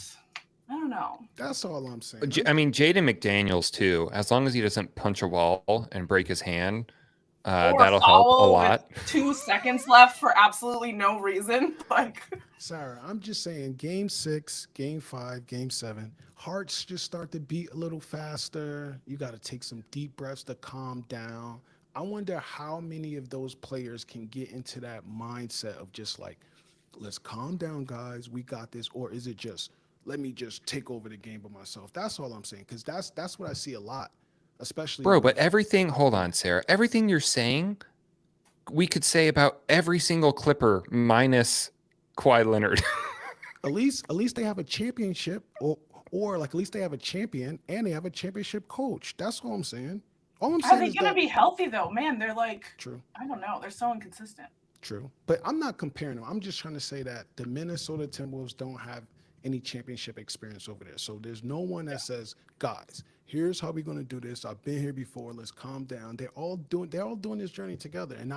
I don't know. That's all I'm saying. I mean, Jaden McDaniels too. As long as he doesn't punch a wall and break his hand, Or that'll help a foul lot. with 2 seconds left for absolutely no reason. Like, Sarah, I'm just saying, game 6, game 5, game 7, hearts just start to beat a little faster. You got to take some deep breaths to calm down. I wonder how many of those players can get into that mindset of just like, let's calm down, guys. We got this. Or is it just, let me just take over the game by myself? That's all I'm saying. Because that's what I see a lot, especially. Bro, but hold on, Sarah. Everything you're saying, we could say about every single Clipper minus Kawhi Leonard. At least they have a championship, or like at least they have a champion and they have a championship coach. That's all I'm saying. All I'm are saying they is going to that be healthy, though? Man, they're like, true, I don't know. They're so inconsistent. true. But I'm not comparing them. I'm just trying to say that the Minnesota Timberwolves don't have any championship experience over there. So there's no one that says, guys, here's how we're going to do this. I've been here before. Let's calm down. They're all doing this journey together. And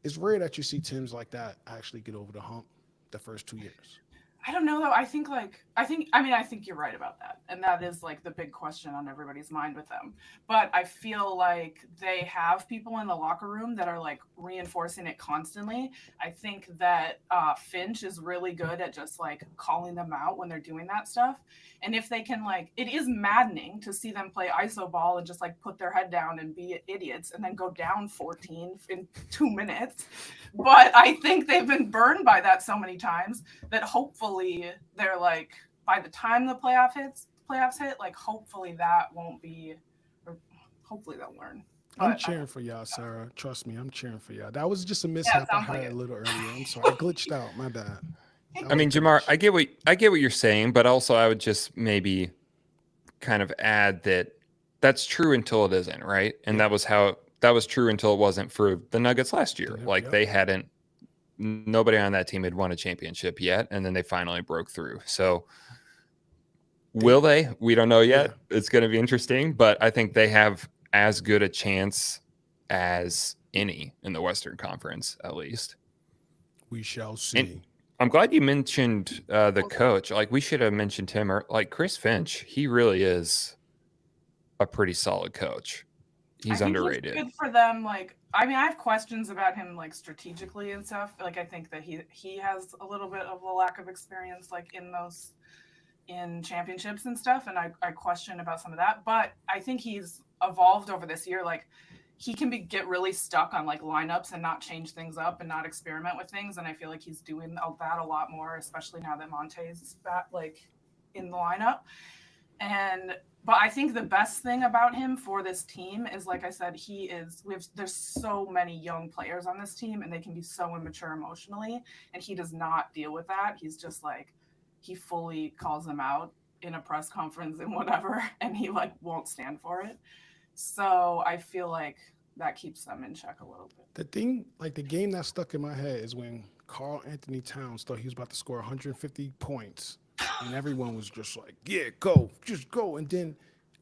it's rare that you see teams like that actually get over the hump the first 2 years. I don't know though. I think you're right about that. And that is like the big question on everybody's mind with them. But I feel like they have people in the locker room that are like reinforcing it constantly. I think that Finch is really good at just like calling them out when they're doing that stuff. And if they can like, it is maddening to see them play iso ball and just like put their head down and be idiots and then go down 14 in 2 minutes. But I think they've been burned by that so many times that hopefully they're like, by the time the playoffs hit, like hopefully that won't be, or hopefully they'll learn. I'm cheering for y'all, Sarah. Trust me, I'm cheering for y'all. That was just a mishap I had a little earlier. I'm sorry, I glitched out. My bad. I mean, Jamar, I get what you're saying, but also I would just maybe kind of add that that's true until it isn't, right? And that was true until it wasn't for the Nuggets last year. Like nobody on that team had won a championship yet, and then they finally broke through. So will they? We don't know yet. Yeah. It's going to be interesting, but I think they have as good a chance as any in the Western Conference, at least. We shall see. And I'm glad you mentioned the coach. Like, we should have mentioned him, or like Chris Finch. He really is a pretty solid coach. He's underrated. He's good for them. Like, I mean, I have questions about him, like strategically and stuff. Like, I think that he has a little bit of a lack of experience, like in championships and stuff. And I question about some of that. But I think he's evolved over this year. Like, he can get really stuck on like lineups and not change things up and not experiment with things. And I feel like he's doing that a lot more, especially now that Monte's back, like in the lineup. But I think the best thing about him for this team is, like I said, there's so many young players on this team and they can be so immature emotionally. And he does not deal with that. He's just like, he fully calls them out in a press conference and whatever. And he like won't stand for it. So I feel like that keeps them in check a little bit. The thing, like the game that stuck in my head is when Karl Anthony Towns thought he was about to score 150 points. And everyone was just like, yeah, just go. And then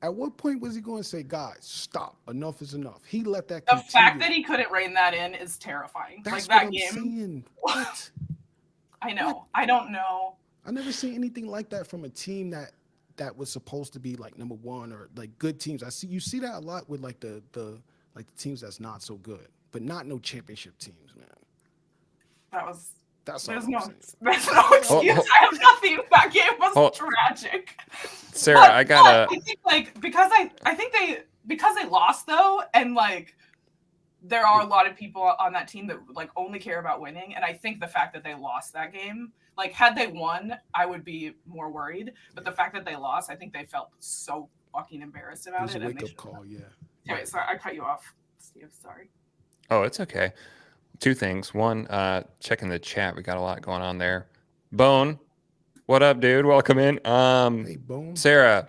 at what point was he going to say, guys, stop, enough is enough? He let that continue. The fact that he couldn't rein that in is terrifying. That's like that what game. I'm saying. What? I know. What? I don't know. I never seen anything like that from a team that was supposed to be like number one or like good teams. You see that a lot with like the teams that's not so good, but not no championship teams, man. There's no excuse. I have nothing. That game was tragic. Sarah, I gotta. I think like because they lost though, and like there are a lot of people on that team that like only care about winning, and I think the fact that they lost that game, like had they won, I would be more worried. But the fact that they lost, I think they felt so fucking embarrassed about it. It was a wake-up call, yeah. Anyway, sorry, I cut you off, Steve. Sorry. Oh, it's okay. Two things. One, checking the chat. We got a lot going on there. Bone, what up, dude? Welcome in. Hey, Bone. Sarah,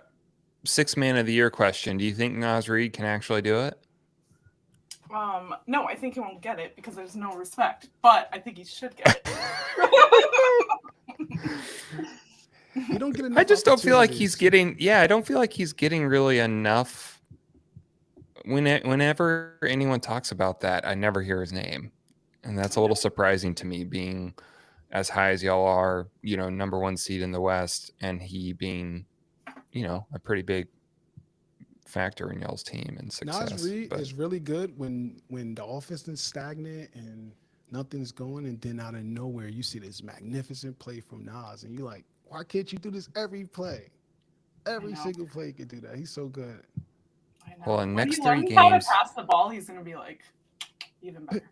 6th man of the year question. Do you think Naz Reid can actually do it? No, I think he won't get it because there's no respect. But I think he should get it. You don't get enough. I just don't feel like he's getting. Yeah, I don't feel like he's getting really enough. Whenever anyone talks about that, I never hear his name. And that's a little surprising to me, being as high as y'all are, number one seed in the West, and he being, a pretty big factor in y'all's team and success. Nas Reed But is really good when the offense is stagnant and nothing's going, and then out of nowhere you see this magnificent play from Nas, and you're like, why can't you do this every play? Every know. single play he could do that. He's so good. I know. Well, in When next he 3 learns how to games, pass the ball, he's gonna be like even better.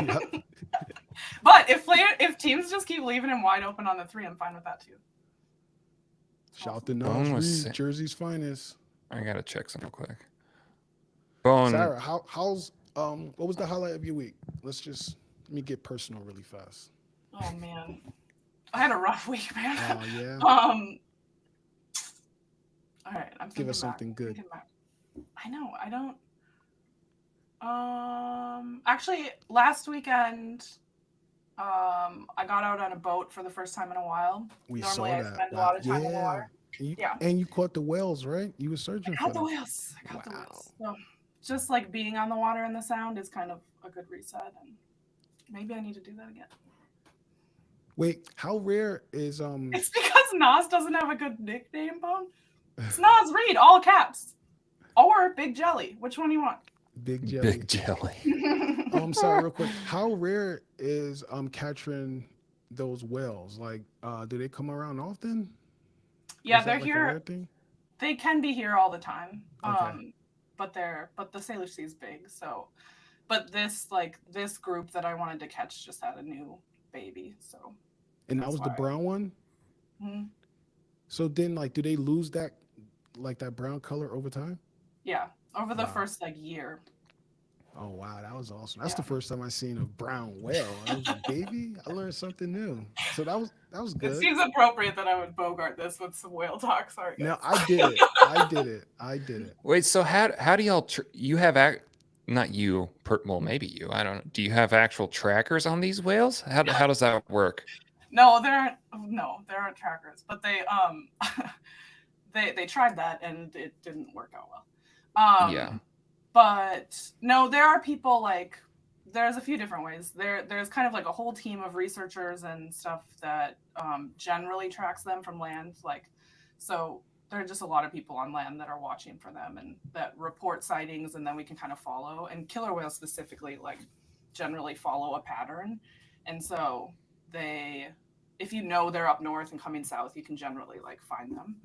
Yep. But if teams just keep leaving him wide open on the 3, I'm fine with that too. Shout out to Bone Nas was Reed, sick. Jersey's finest. I gotta check something real quick. Bone, Sarah, how's what was the highlight of your week? Let me get personal really fast. Oh man, I had a rough week, man. Oh yeah. All right, I'm Give us thinking something back. good. Thinking back. I know. I don't. Actually, last weekend, I got out on a boat for the first time in a while. We Normally, saw I that. spend a lot of time in the Yeah. water. Yeah. And you caught the whales, right? You were searching I for caught the them. whales. I caught the Wow. whales. So, just like being on the water and the sound is kind of a good reset, and maybe I need to do that again. Wait, how rare is It's because Nas doesn't have a good nickname, Bone. It's Nas Reed, all caps, or Big Jelly. Which one do you want? Big Jelly? Big Jelly. Oh, I'm sorry, real quick. How rare is capturing those whales? Like, do they come around often? Yeah, Is that they're like a here. rare thing? They can be here all the time. Okay. But the Salish Sea is big, so. But this group that I wanted to catch just had a new baby, so. And that was the brown one. Mm-hmm. So then, like, do they lose that brown color over time? Yeah, over the Wow. first year. Oh wow, that was awesome. That's the first time I seen a brown whale. I was like, baby, I learned something new. So that was good. It seems appropriate that I would bogart this with some whale talk. Sorry, guys. Now I did it. Wait, so how do y'all you have not you, well, maybe you, I don't know. Do you have actual trackers on these whales? How does that work? No, there aren't trackers, but they they tried that and it didn't work out well. Yeah. But no, there are people there's a few different ways. There's kind of like a whole team of researchers and stuff that generally tracks them from land. So there are just a lot of people on land that are watching for them and that report sightings, and then we can kind of follow. And killer whales specifically generally follow a pattern, and so if you know they're up north and coming south, you can generally find them.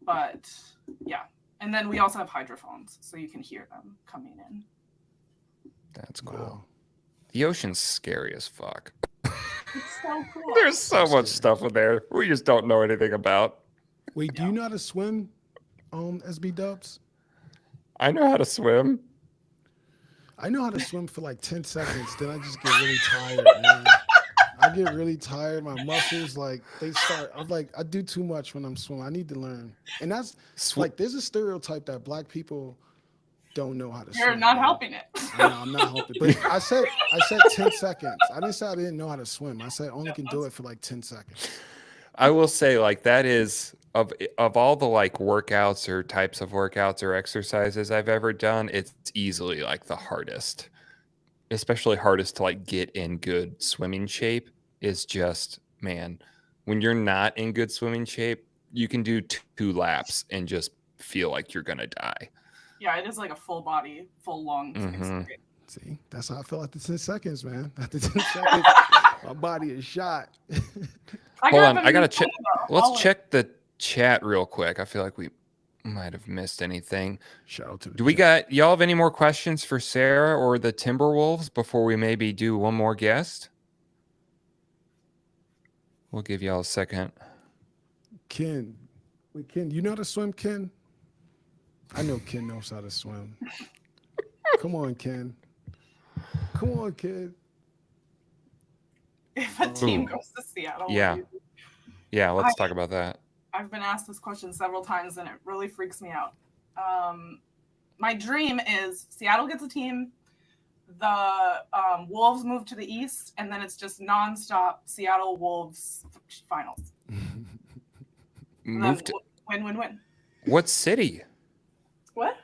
But yeah. And then we also have hydrophones, so you can hear them coming in. That's cool. Wow. The ocean's scary as fuck. It's so cool. There's so much stuff in there we just don't know anything about. Wait, do you know how to swim, SB Dubs? I know how to swim. I know how to swim for 10 seconds, then I just get really tired, man. I get really tired. My muscles, they start. I do too much when I'm swimming. I need to learn. And that's there's a stereotype that black people don't know how to swim. You're not helping it. No, I'm not helping. But I said 10 seconds. I didn't say I didn't know how to swim. I said I only can do it for 10 seconds. I will say that is of all the workouts or types of workouts or exercises I've ever done, it's easily the hardest. Especially hardest to get in good swimming shape is just, man, when you're not in good swimming shape, you can do 2 laps and just feel like you're gonna die. Yeah, it is a full body, full lung experience. See, that's how I feel after 10 seconds, man. After 10 seconds, my body is shot. Hold on, I gotta check. Let's check the chat real quick. I feel like we might have missed anything. Shout out to the Do we chat. got y'all have any more questions for Sarah or the Timberwolves before we maybe do one more guest? We'll give y'all a second. Ken, you know how to swim, Ken? I know Ken knows how to swim. Come on, Ken. Come on, kid. If a team goes to Seattle, Yeah. Yeah, let's talk about that. I've been asked this question several times and it really freaks me out. My dream is Seattle gets a team, the Wolves move to the East, and then it's just nonstop Seattle Wolves finals. Move to win. What city? What?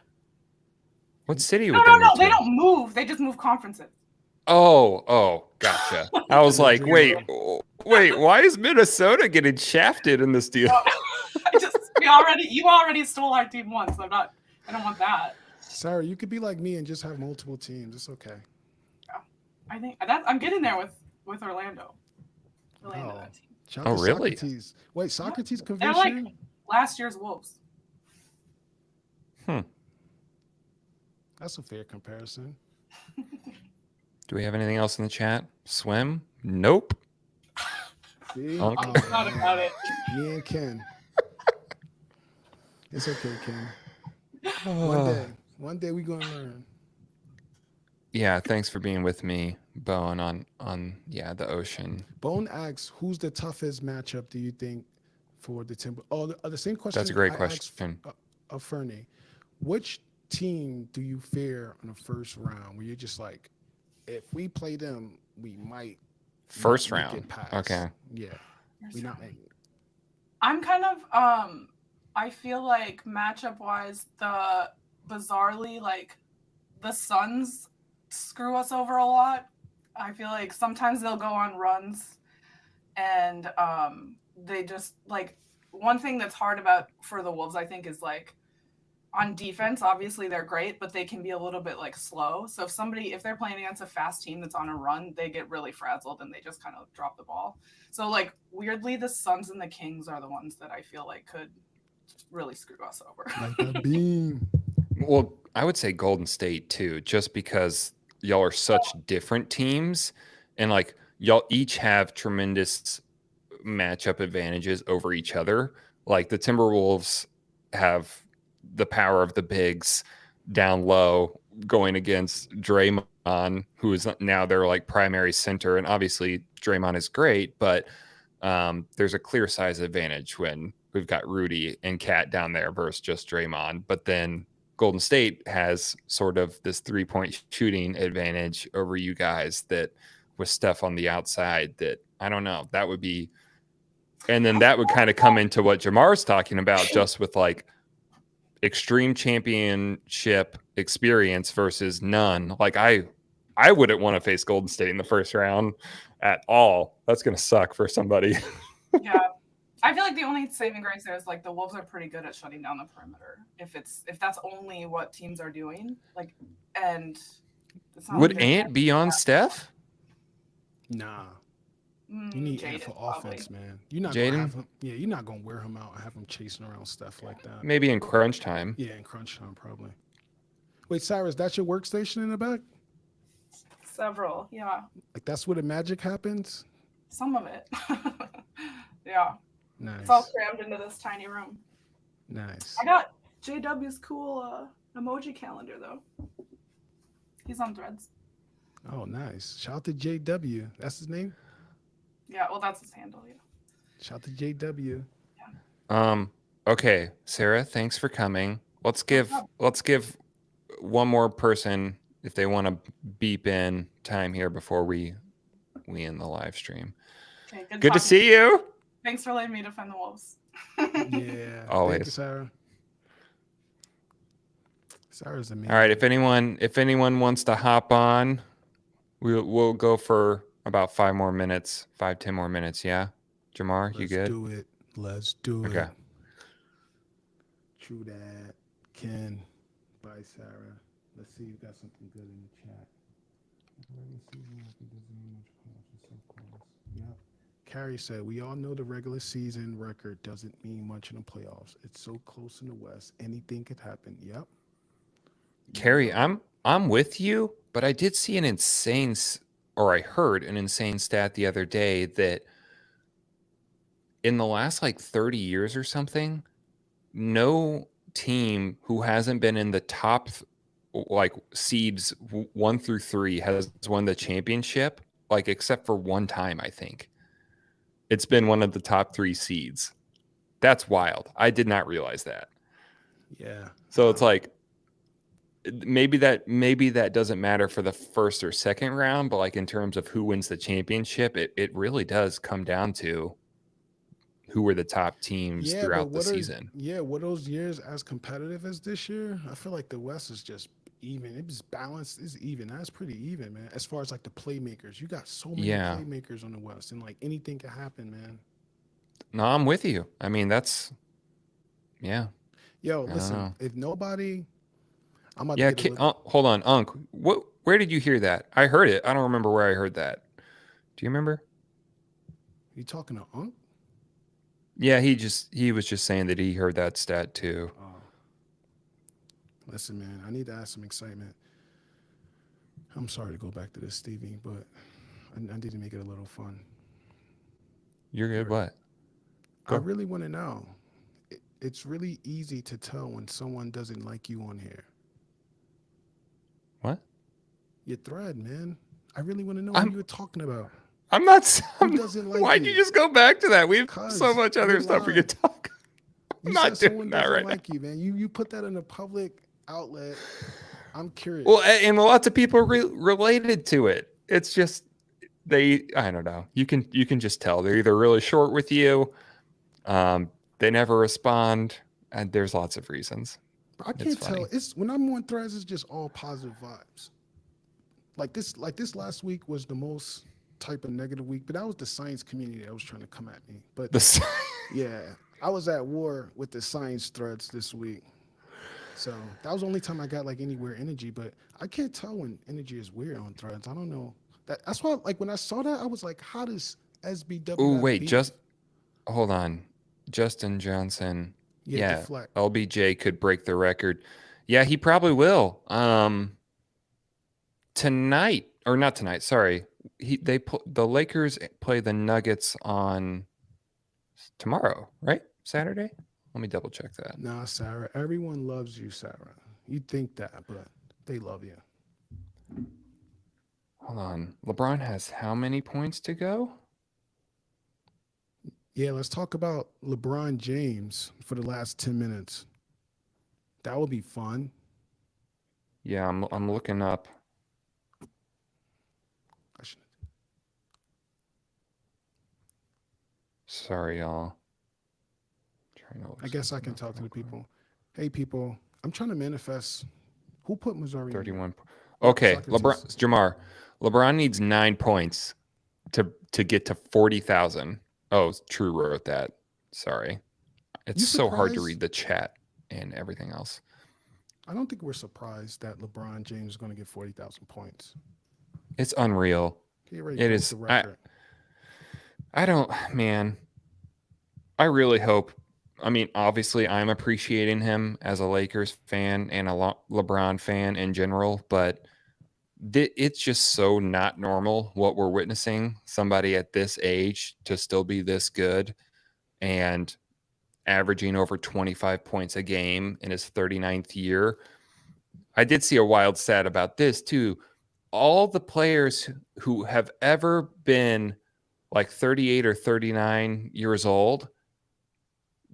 What city No, would no, they no. move They to? don't move. They just move conferences. Oh, gotcha. I was Yeah, like, wait, Draymond. why is Minnesota getting shafted in this deal? You already stole our team once. I don't want that. Sarah, you could be like me and just have multiple teams. It's okay. I think that I'm getting there with Orlando. Really into Oh, that team. shout Oh, out to really? Socrates. Wait, Socrates They're convinced like you? last year's Wolves. That's a fair comparison. Do we have anything else in the chat? Swim? Nope. See? Okay. Oh, Thought man. about it. Me and Ken. It's okay, Ken. Oh. One day we gonna learn. Yeah, thanks for being with me, Bowen, on the ocean. Bone asks, who's the toughest matchup do you think for the Timber? Oh, the same question. That's a great I question. asked, Fernie. Which team do you fear in the first round? Where you're just like, if we play them, we might First not make round. it past. Okay. Yeah, we not making it. I'm kind of I feel like matchup wise, bizarrely like the Suns screw us over a lot. I feel like sometimes they'll go on runs and they just like one thing that's hard about for the Wolves, I think, is like on defense, obviously they're great, but they can be a little bit like slow. So if they're playing against a fast team that's on a run, they get really frazzled and they just kind of drop the ball. So like weirdly, the Suns and the Kings are the ones that I feel like could really screw us over. Like a beam. Well, I would say Golden State too, just because y'all are such different teams and like y'all each have tremendous matchup advantages over each other. Like the Timberwolves have the power of the bigs down low going against Draymond, who is now their like primary center. And obviously Draymond is great, but there's a clear size advantage when we've got Rudy and Cat down there versus just Draymond. But then Golden State has sort of this 3-point shooting advantage over you guys that with Steph on the outside that I don't know, that would be, and then that would kind of come into what Jamar's talking about just with like extreme championship experience versus none. Like I wouldn't want to face Golden State in the first round at all. That's going to suck for somebody. Yeah. I feel like the only saving grace there is like the Wolves are pretty good at shutting down the perimeter. If that's only what teams are doing, like, and it's not Would like Ant be on Steph? Nah. You need Ant for offense, man. You're not gonna have him. Yeah, you're not gonna wear him out and have him chasing around stuff like that. Maybe in crunch time. Yeah, in crunch time probably. Wait, Cyrus, that's your workstation in the back? Several, yeah. Like that's where the magic happens? Some of it. Yeah. Nice. It's all crammed into this tiny room. Nice. I got JW's cool emoji calendar though. He's on Threads. Oh, nice. Shout out to JW. That's his name? Yeah, well that's his handle, yeah. Shout out to JW. Okay, Sarah, thanks for coming. Let's give one more person if they want to beep in time here before we end the live stream. Okay, good to see you. Thanks for letting me defend the Wolves. Yeah. Always. Thank you, Sarah. Sarah's amazing. All right, if anyone wants to hop on, we'll go for about 10 more minutes, yeah? Jamar, you good? Let's do it. Okay. True that. Ken. Bye, Sarah. Let's see if you got something good in the chat. Yep. Carrie said, we all know the regular season record doesn't mean much in the playoffs. It's so close in the West. Anything could happen. Yep. Carrie, I'm with you, but I did see I heard an insane stat the other day that in the last like 30 years or something, no team who hasn't been in the top like seeds 1 through 3 has won the championship, like except for one time, I think. It's been one of the top 3 seeds. That's wild. I did not realize that. Yeah. So it's like maybe that doesn't matter for the first or second round, but like in terms of who wins the championship, it really does come down to who were the top teams throughout the season. Were those years as competitive as this year? I feel like the West is just even. It was balanced. It's even. That's pretty even, man. As far as like the playmakers, you got so many Yeah. playmakers on the West, and like anything can happen, man. No, I'm with you. I mean, yeah. Yo, I don't listen, know. if nobody, I'm about to Yeah, get a little. hold on, Unc. Where did you hear that? I heard it. I don't remember where I heard that. Do you remember? You talking to Unc? Yeah, he was just saying that he heard that stat too. Oh, listen, man, I need to add some excitement. I'm sorry to go back to this, Stevie, but I need to make it a little fun. You're good. What? I Go. really want to know. It's really easy to tell when someone doesn't like you on here. What? Your thread, man. I really want to know I'm- who you're talking about. I'm not. Who doesn't like Why'd you you? just go back to that? We have 'Cause so much other you're stuff we lying. could talk. I'm You not said doing someone that doesn't right like you, man. You put that in a public outlet. I'm curious. Well, and lots of people related to it. It's just I don't know. You can just tell they're either really short with you, they never respond, and there's lots of reasons. I It's can't funny. tell. It's when I'm on threads, it's just all positive vibes. Like this last week was the most type of negative week, but that was the science community that was trying to come at me. But yeah, I was at war with the science threads this week. So that was the only time I got like any weird energy, but I can't tell when energy is weird on threads. I don't know. That's why like when I saw that, I was like, how does SBW Oh have wait, beef? just hold on. Justin Johnson. Yeah, deflect. LBJ could break the record. Yeah, he probably will. Tonight or not tonight? Sorry, the Lakers play the Nuggets on tomorrow, right? Saturday. Let me double check that. Nah, Sarah. Everyone loves you, Sarah. You think that, but they love you. Hold on. LeBron has how many points to go? Yeah, let's talk about LeBron James for the last 10 minutes. That would be fun. Yeah, I'm looking up. I should. Sorry, y'all. I guess I can talk to the people. Hey, people, I'm trying to manifest. Who put Missouri? in? 31. Okay, Socrates. Jamar. LeBron needs 9 points to get to 40,000. Oh, True wrote that. Sorry. It's You so hard to surprised? read the chat and everything else. I don't think we're surprised that LeBron James is going to get 40,000 points. It's unreal. He already It broke is. the record. I don't, man. I really hope. I mean, obviously, I'm appreciating him as a Lakers fan and a LeBron fan in general, but it's just so not normal what we're witnessing. Somebody at this age to still be this good and averaging over 25 points a game in his 39th year. I did see a wild stat about this too. All the players who have ever been like 38 or 39 years old,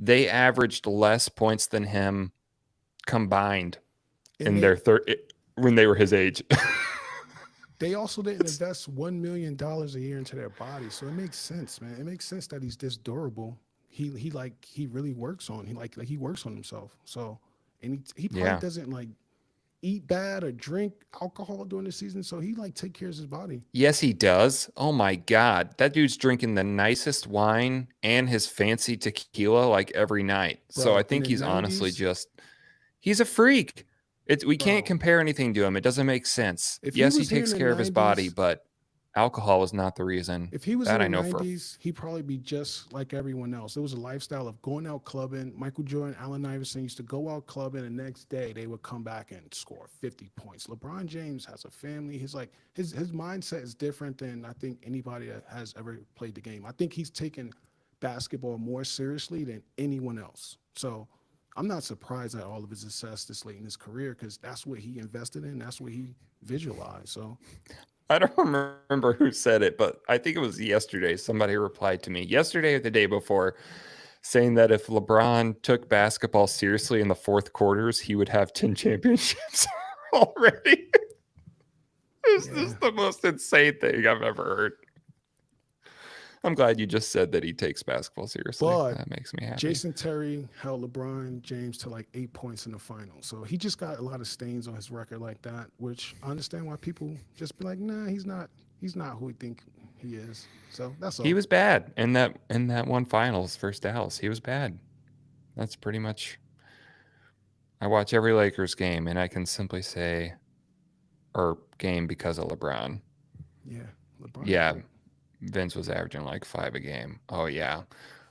they averaged less points than him combined in their when they were his age. They also didn't invest $1 million a year into their body, so it makes sense, man. It makes sense that he's this durable. He really works on he works on himself. So and he probably doesn't like eat bad or drink alcohol during the season, so he like take care of his body. Yes, he does. Oh my God. That dude's drinking the nicest wine and his fancy tequila like every night. Bro, so I in think the he's honestly 90s he's a freak. We Bro. can't compare anything to him. It doesn't make sense. If he Yes, he was here takes in the care of his body, 90s but alcohol is not the reason. If he was That I in the know for 90s, he'd probably be just like everyone else. It was a lifestyle of going out clubbing. Michael Jordan, Allen Iverson used to go out clubbing, and the next day they would come back and score 50 points. LeBron James has a family. His mindset is different than I think anybody that has ever played the game. I think he's taken basketball more seriously than anyone else. So I'm not surprised at all of his success this late in his career because that's what he invested in. That's what he visualized. So I don't remember who said it, but I think it was yesterday. Somebody replied to me yesterday or the day before saying that if LeBron took basketball seriously in the fourth quarters, he would have 10 championships already. This is the most insane thing I've ever heard. I'm glad you just said that he takes basketball seriously. But That makes me happy. Jason Terry held LeBron James to like 8 points in the final. So he just got a lot of stains on his record like that, which I understand why people just be like, nah, he's not who we think he is. So that's all. He was bad in that one finals versus Dallas. He was bad. That's pretty much. I watch every Lakers game, and I can simply say, or game because of LeBron. Yeah. LeBron. Yeah, Vince was averaging like 5 a game. Oh yeah,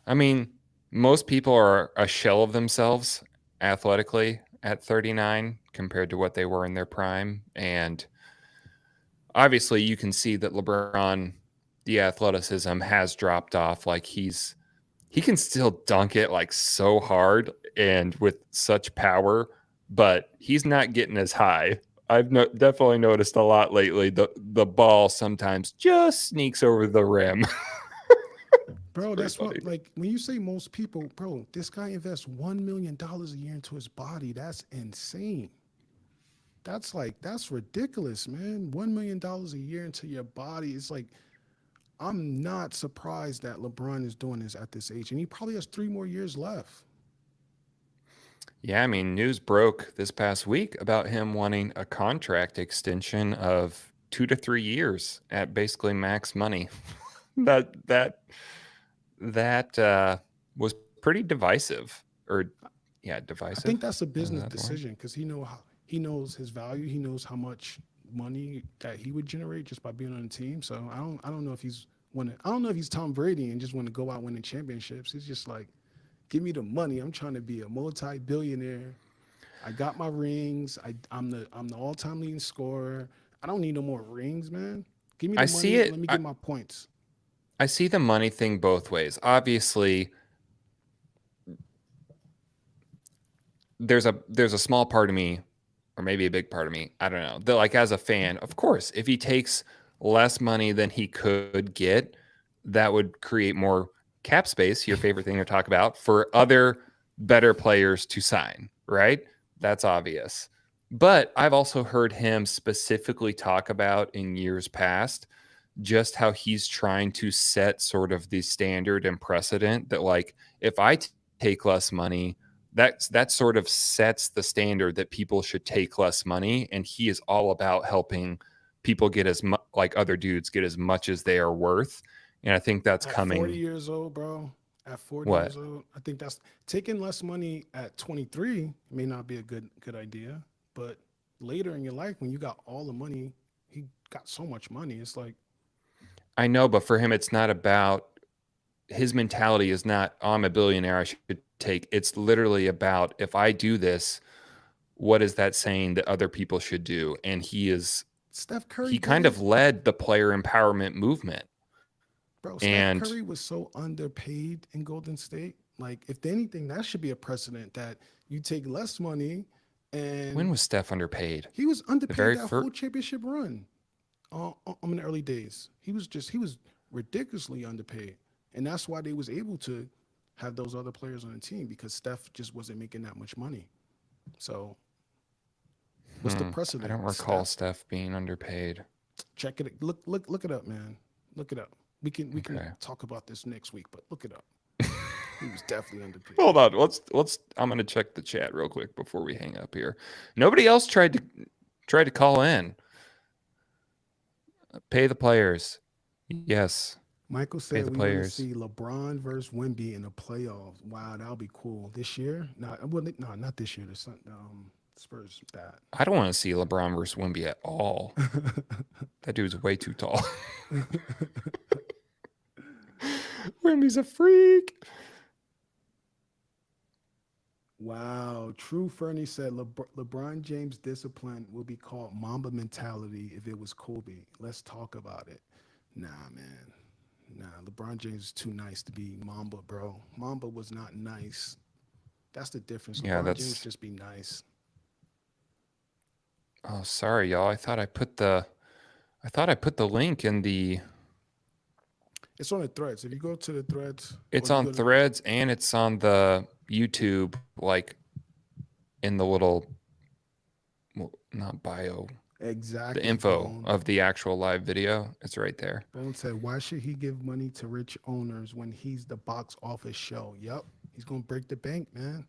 I mean, most people are a shell of themselves athletically at 39 compared to what they were in their prime, and obviously you can see that LeBron, the athleticism has dropped off. Like he can still dunk it like so hard and with such power, but he's not getting as high. I've definitely noticed a lot lately. The ball sometimes just sneaks over the rim. Bro, that's funny. what, like, when you say most people, bro, this guy invests $1 million a year into his body. That's insane. That's ridiculous, man. $1 million a year into your body. It's like, I'm not surprised that LeBron is doing this at this age, and he probably has 3 more years left. Yeah, I mean, news broke this past week about him wanting a contract extension of 2 to 3 years at basically max money. that was pretty divisive. Divisive. I think that's a Is business that the word? decision because he knows his value. He knows how much money that he would generate just by being on the team. So I don't know if he's Tom Brady and just want to go out winning championships. He's just like, give me the money. I'm trying to be a multi-billionaire. I got my rings. I'm the all-time leading scorer. I don't need no more rings, man. Give me the I money. see it. Let me get my points. I see the money thing both ways. Obviously, there's a small part of me, or maybe a big part of me, I don't know, that like as a fan, of course, if he takes less money than he could get, that would create more cap space, your favorite thing to talk about, for other better players to sign, right? That's obvious. But I've also heard him specifically talk about in years past just how he's trying to set sort of the standard and precedent that like if I take less money, that sort of sets the standard that people should take less money, and he is all about helping people get as much, like other dudes get as much as they are worth. And I think that's At coming. 40 years old, bro. At 40 What? years old, I think that's taking less money at 23 may not be a good idea. But later in your life, when you got all the money, he got so much money. It's like, I know, but for him, it's not about his mentality is not, oh, I'm a billionaire, I should take. It's literally about if I do this, what is that saying that other people should do? And Steph Curry. he kind of led the player empowerment movement. Bro, and Steph Curry was so underpaid in Golden State. Like, if anything, that should be a precedent that you take less money. And When was Steph underpaid? he was underpaid very that whole championship run. In the early days, he was ridiculously underpaid, and that's why they was able to have those other players on the team because Steph just wasn't making that much money. So, what's the precedent? I don't recall Steph being underpaid. Check it. Look it up, man. Look it up. We can talk about this next week, but look it up. He was definitely underpaid. Hold on. Let's I'm gonna check the chat real quick before we hang up here. Nobody else tried to call in. Pay the players. Yes. Michael said the we want to players. see LeBron versus Wemby in the playoffs. Wow, that'll be cool. This year? No, not this year. The Spurs bad. I don't want to see LeBron versus Wemby at all. That dude's way too tall. Wemby's a freak. Wow. True Fernie said LeBron James' discipline will be called Mamba mentality if it was Kobe. Let's talk about it. Nah, man. Nah, LeBron James is too nice to be Mamba, bro. Mamba was not nice. That's the difference. Yeah, LeBron James just be nice. Oh, sorry, y'all. I thought I put the link in the. It's on the threads. If you go to the threads, It's on threads and it's on the YouTube, like in the little, well, not bio. Exactly. The info Bone. of the actual live video, it's right there. Bone said, "Why should he give money to rich owners when he's the box office show?" Yep, he's gonna break the bank, man.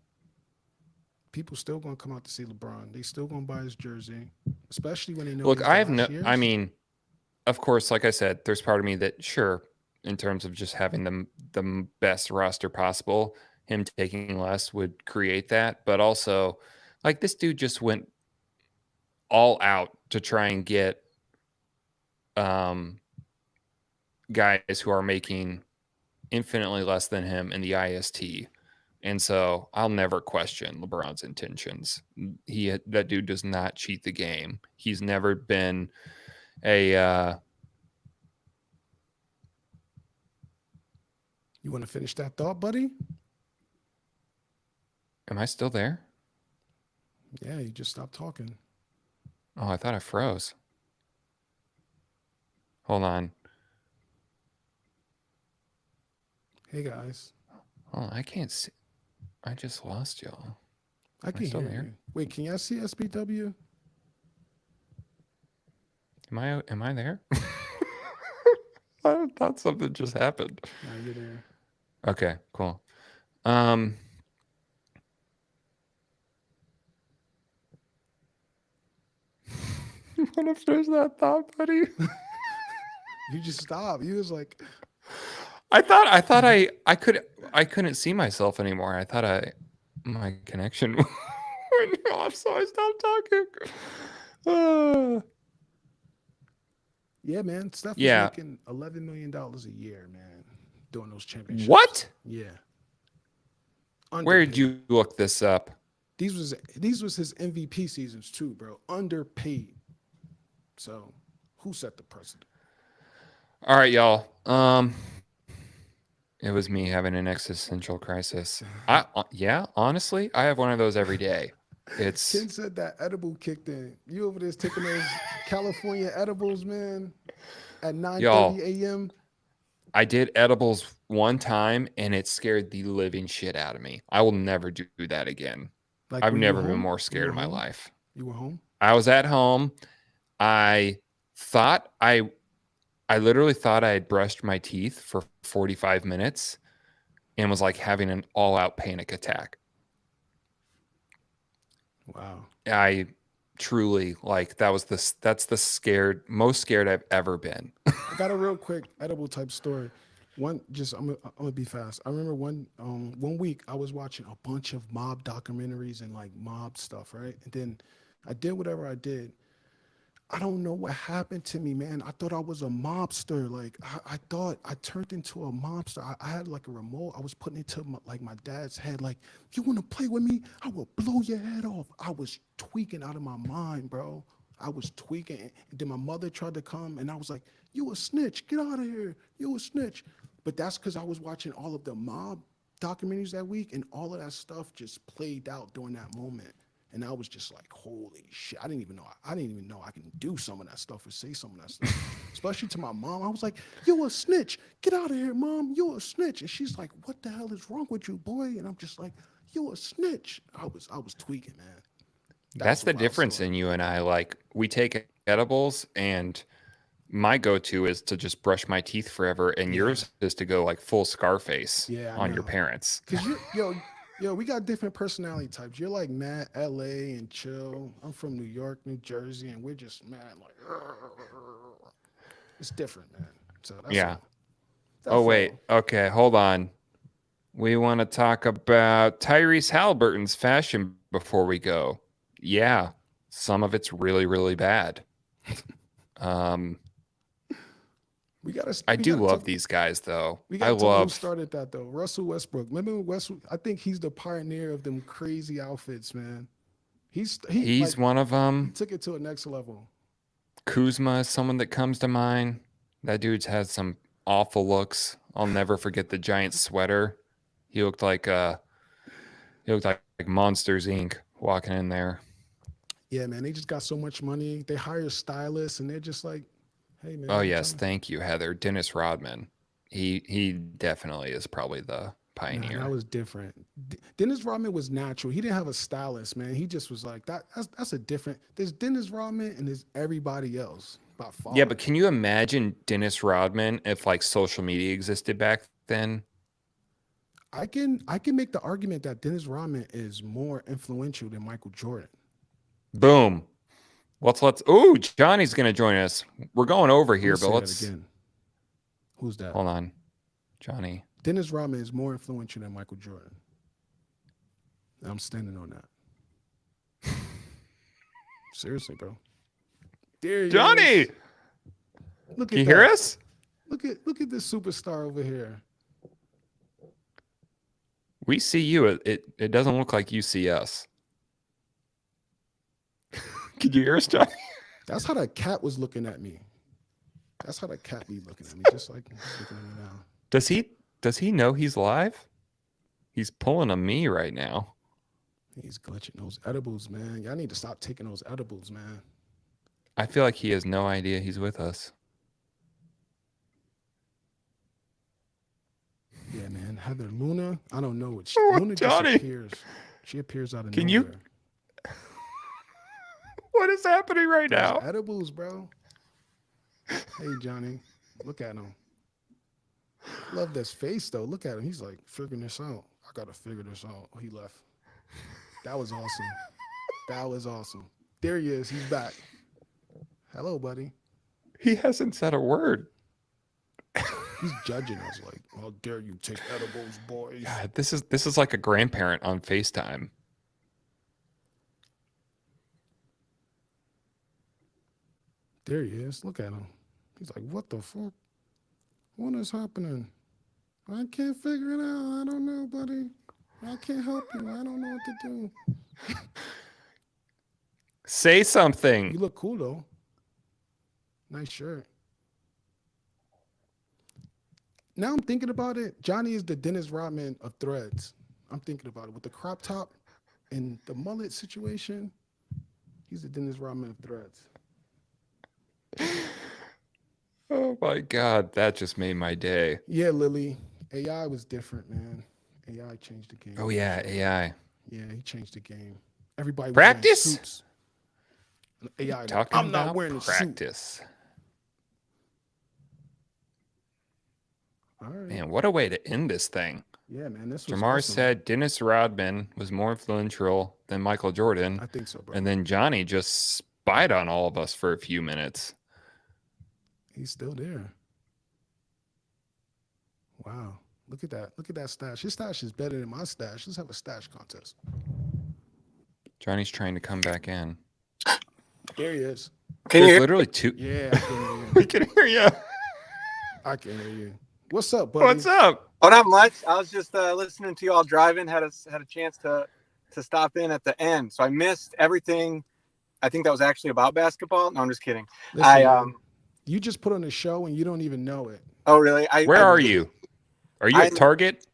People still gonna come out to see LeBron. They still gonna buy his jersey, especially when they know Look, these I the have no, last years. I mean, of course, like I said, there's part of me that, sure, in terms of just having the best roster possible, him taking less would create that. But also, like, this dude just went all out to try and get guys who are making infinitely less than him in the IST. And so I'll never question LeBron's intentions. That dude does not cheat the game. He's never been a You want to finish that thought, buddy? am I still there? Yeah, you just stopped talking. Oh, I thought I froze. Hold on. Hey guys, Oh, I can't see. I just lost y'all. I can still hear there? you. Wait, can y'all see SBW? Am I there? I thought something just happened. Nah, you're there. Okay, cool. You want to finish that thought, buddy? You just stopped. You was like, I thought I couldn't see myself anymore. I thought my connection went off, so I stopped talking. yeah, man. Steph Yeah. was making $11 million a year, man, doing those championships. What? Yeah. Where did Underpaid. you look this up? These was his MVP seasons too, bro. Underpaid. So, who set the precedent? All right, y'all. It was me having an existential crisis. Yeah, honestly, I have one of those every day. It's Ken said that edible kicked in. You over there taking those California edibles, man, at 9:30 a.m. I did edibles one time and it scared the living shit out of me. I will never do that again. Like, I've were you never been home? more Were scared you in my home? life. You were home? I was at home. I literally thought I had brushed my teeth for 45 minutes and was like having an all-out panic attack. Wow. I truly, like, that's the most scared I've ever been. I got a real quick edible type story. I'm gonna be fast. I remember one week I was watching a bunch of mob documentaries and like mob stuff, right? And then I did whatever I did. I don't know what happened to me, man. I thought I was a mobster. Like I thought I turned into a mobster. I had like a remote. I was putting it to my dad's head. Like, you want to play with me? I will blow your head off. I was tweaking out of my mind, bro. I was tweaking. And then my mother tried to come, and I was like, "You a snitch? Get out of here! You a snitch!" But that's because I was watching all of the mob documentaries that week, and all of that stuff just played out during that moment. And I was just like, holy shit. I didn't even know I can do some of that stuff or say some of that stuff. Especially to my mom. I was like, you a snitch. Get out of here, mom. You a snitch. And she's like, what the hell is wrong with you, boy? And I'm just like, you a snitch. I was tweaking, man. That's the a wild difference story. in you and I. Like, we take edibles and my go-to is to just brush my teeth forever, and yours is to go like full Scarface on your parents. Because yo, we got different personality types. You're like mad LA and chill. I'm from New York, New Jersey, and we're just mad like it's different, man. So that's Yeah. all. Oh, wait. Okay, hold on. We want to talk about Tyrese Halliburton's fashion before we go. Yeah, some of it's really, really bad. I do love these guys, though. We got to talk who started that, though. Russell Westbrook. Remember Westbrook? I think he's the pioneer of them crazy outfits, man. He's like, one of them. He took it to a next level. Kuzma is someone that comes to mind. That dude's had some awful looks. I'll never forget the giant sweater. He looked like Monsters Inc. walking in there. Yeah, man. They just got so much money. They hire stylists, and they're just like, hey, man. Oh yes, thank you, Heather. Dennis Rodman. He definitely is probably the pioneer. that was different. Dennis Rodman was natural. He didn't have a stylist, man. He just was like that. That's a different. There's Dennis Rodman and there's everybody else by far. Yeah, but can you imagine Dennis Rodman if like social media existed back then? I can make the argument that Dennis Rodman is more influential than Michael Jordan. Boom. Let's. Oh, Johnny's gonna join us. We're going over here, Let's but say that let's. again. Who's that? Hold on, Johnny. Dennis Rodman is more influential than Michael Jordan. I'm standing on that. Seriously, bro. There he Johnny, is. Look can at you hear that. us? Look at this superstar over here. We see you. It doesn't look like you see us. Can you hear us, Johnny? That's how that cat was looking at me. That's how that cat be looking at me, just like he's looking at me now. Does he know he's live? He's pulling on me right now. He's glitching those edibles, man. Y'all need to stop taking those edibles, man. I feel like he has no idea he's with us. Yeah, man. Heather Luna, I don't know what Luna Johnny. just appears. She appears out of Can nowhere. you- What is happening right Those now? edibles, bro. Hey, Johnny, look at him. Love this face, though. Look at him. He's like, figuring this out. I got to figure this out. Oh, he left. That was awesome. That was awesome. There he is. He's back. Hello, buddy. He hasn't said a word. He's judging us like, how dare you take edibles, boys. God, this is like a grandparent on FaceTime. There he is. Look at him. He's like, what the fuck? What is happening? I can't figure it out. I don't know, buddy. I can't help you. I don't know what to do. Say something. You look cool, though. Nice shirt. Now I'm thinking about it. Johnny is the Dennis Rodman of threads. I'm thinking about it. With the crop top and the mullet situation, he's the Dennis Rodman of threads. Oh my God, that just made my day. Yeah, Lily. AI was different, man. AI changed the game. Oh yeah, AI. Yeah, he changed the game. Everybody was Practice? wearing suits. AI, like, Talking I'm not about wearing a suit. practice. All right. Man, what a way to end this thing. Yeah, man. This was Jamar awesome. said Dennis Rodman was more influential than Michael Jordan. I think so, bro. And then Johnny just spied on all of us for a few minutes. He's still there. Wow. Look at that. Look at that stash. His stash is better than my stash. Let's have a stash contest. Johnny's trying to come back in. There he is. Can you There's hear? literally two. Yeah, I can hear you. We can hear you. I can hear you. What's up, buddy? What's up? Oh, not much. I was just listening to you all driving. Had a chance to stop in at the end, so I missed everything. I think that was actually about basketball. No, I'm just kidding. Listen, you just put on a show and you don't even know it. Oh, really? Where are you? Are you at Target?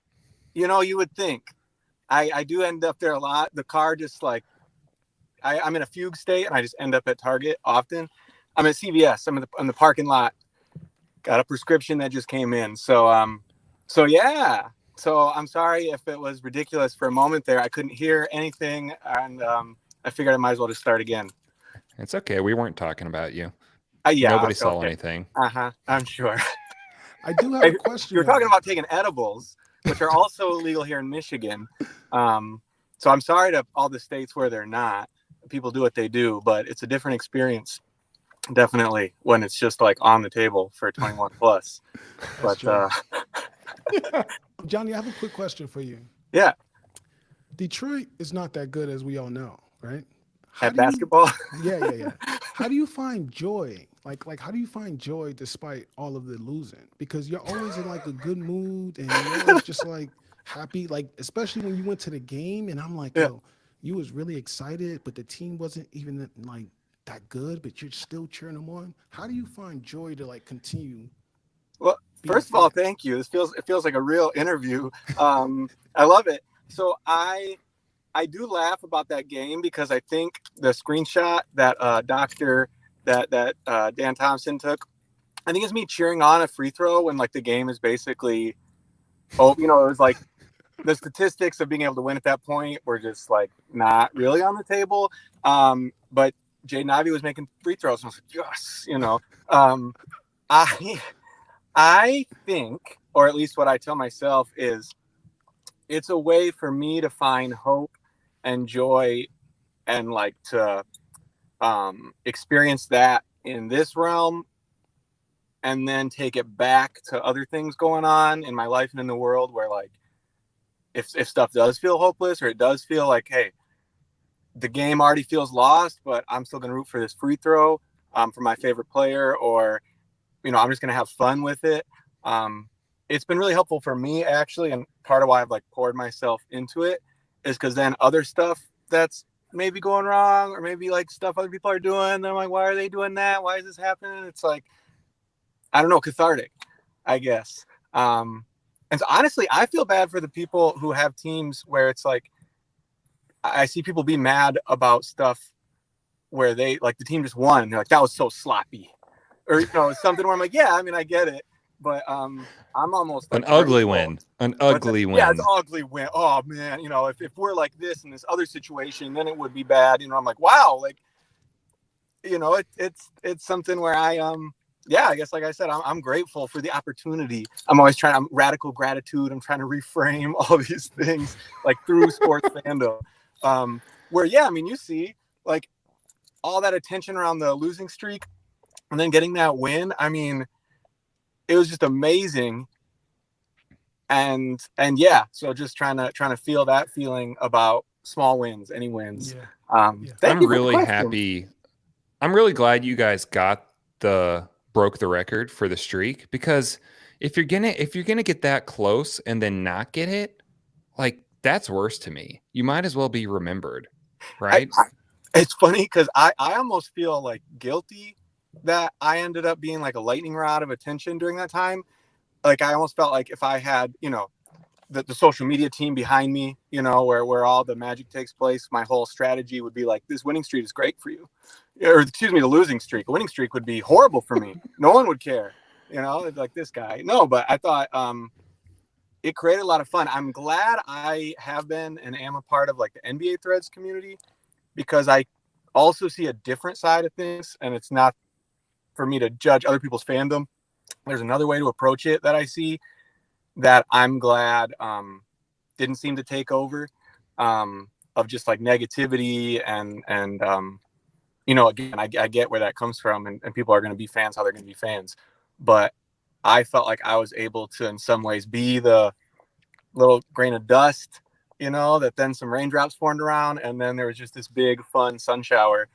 You know, you would think. I do end up there a lot. The car just like I'm in a fugue state, and I just end up at Target often. I'm at CVS. I'm in the parking lot. Got a prescription that just came in. So yeah. So I'm sorry if it was ridiculous for a moment there. I couldn't hear anything, and I figured I might as well just start again. It's okay. We weren't talking about you. Yeah. Nobody okay, saw okay. anything. I'm sure. I do have a question. You were talking about taking edibles, which are also illegal here in Michigan. So I'm sorry to all the states where they're not. People do what they do, but it's a different experience, definitely, when it's just like on the table for 21 plus. But Johnny, I have a quick question for you. yeah, Detroit is not that good, as we all know, right? at basketball. Yeah. How do you find joy? Like, how do you find joy despite all of the losing? Because you're always in like a good mood and you're always just like happy. Like, especially when you went to the game, and I'm like, yo, you was really excited, but the team wasn't even like that good, but you're still cheering them on. How do you find joy to like continue? Well, first of all, thank you. It feels like a real interview. I love it. So I do laugh about that game because I think the screenshot that Dan Thompson took, I think it's me cheering on a free throw when like the game is basically, it was like the statistics of being able to win at that point were just like not really on the table. But Jaden Ivey was making free throws, and I was like, yes, I think, or at least what I tell myself is, it's a way for me to find hope and joy and like to experience that in this realm, and then take it back to other things going on in my life and in the world where like if stuff does feel hopeless, or it does feel like, hey, the game already feels lost, but I'm still going to root for this free throw for my favorite player, or, I'm just going to have fun with it. It's been really helpful for me, actually. And part of why I've like poured myself into it is because then other stuff that's maybe going wrong, or maybe like stuff other people are doing, they're like, why are they doing that? Why is this happening? It's like, I don't know, cathartic, I guess. And so honestly, I feel bad for the people who have teams where it's like, I see people be mad about stuff where they like the team just won and they're like, that was so sloppy, or something where I'm like, yeah, I mean, I get it, but I'm almost like an ugly win. Yeah, it's an ugly win. Oh man, if we're like this in this other situation, then it would be bad. I'm like, wow, like, it's something where yeah, I guess, like I said, I'm grateful for the opportunity. I'm radical gratitude. I'm trying to reframe all these things like through sports fandom. Where, yeah, I mean, you see like all that attention around the losing streak and then getting that win. I mean, it was just amazing. And yeah, so just trying to feel that feeling about small wins, any wins. Yeah. I'm really happy. I'm really glad you guys broke the record for the streak, because if you're gonna get that close and then not get it, like, that's worse to me. You might as well be remembered, right? It's funny because I almost feel like guilty that I ended up being like a lightning rod of attention during that time. Like, I almost felt like if I had, the social media team behind me, where all the magic takes place, my whole strategy would be like, this winning streak is great for you. Or excuse me, the losing streak. A winning streak would be horrible for me. No one would care, like this guy. No, but I thought it created a lot of fun. I'm glad I have been and am a part of like the NBA Threads community, because I also see a different side of things, and it's not for me to judge other people's fandom. There's another way to approach it that I see that I'm glad didn't seem to take over, of just like negativity and again, I get where that comes from, and people are going to be fans how they're going to be fans. But I felt like I was able to, in some ways, be the little grain of dust, that then some raindrops formed around, and then there was just this big, fun sun shower,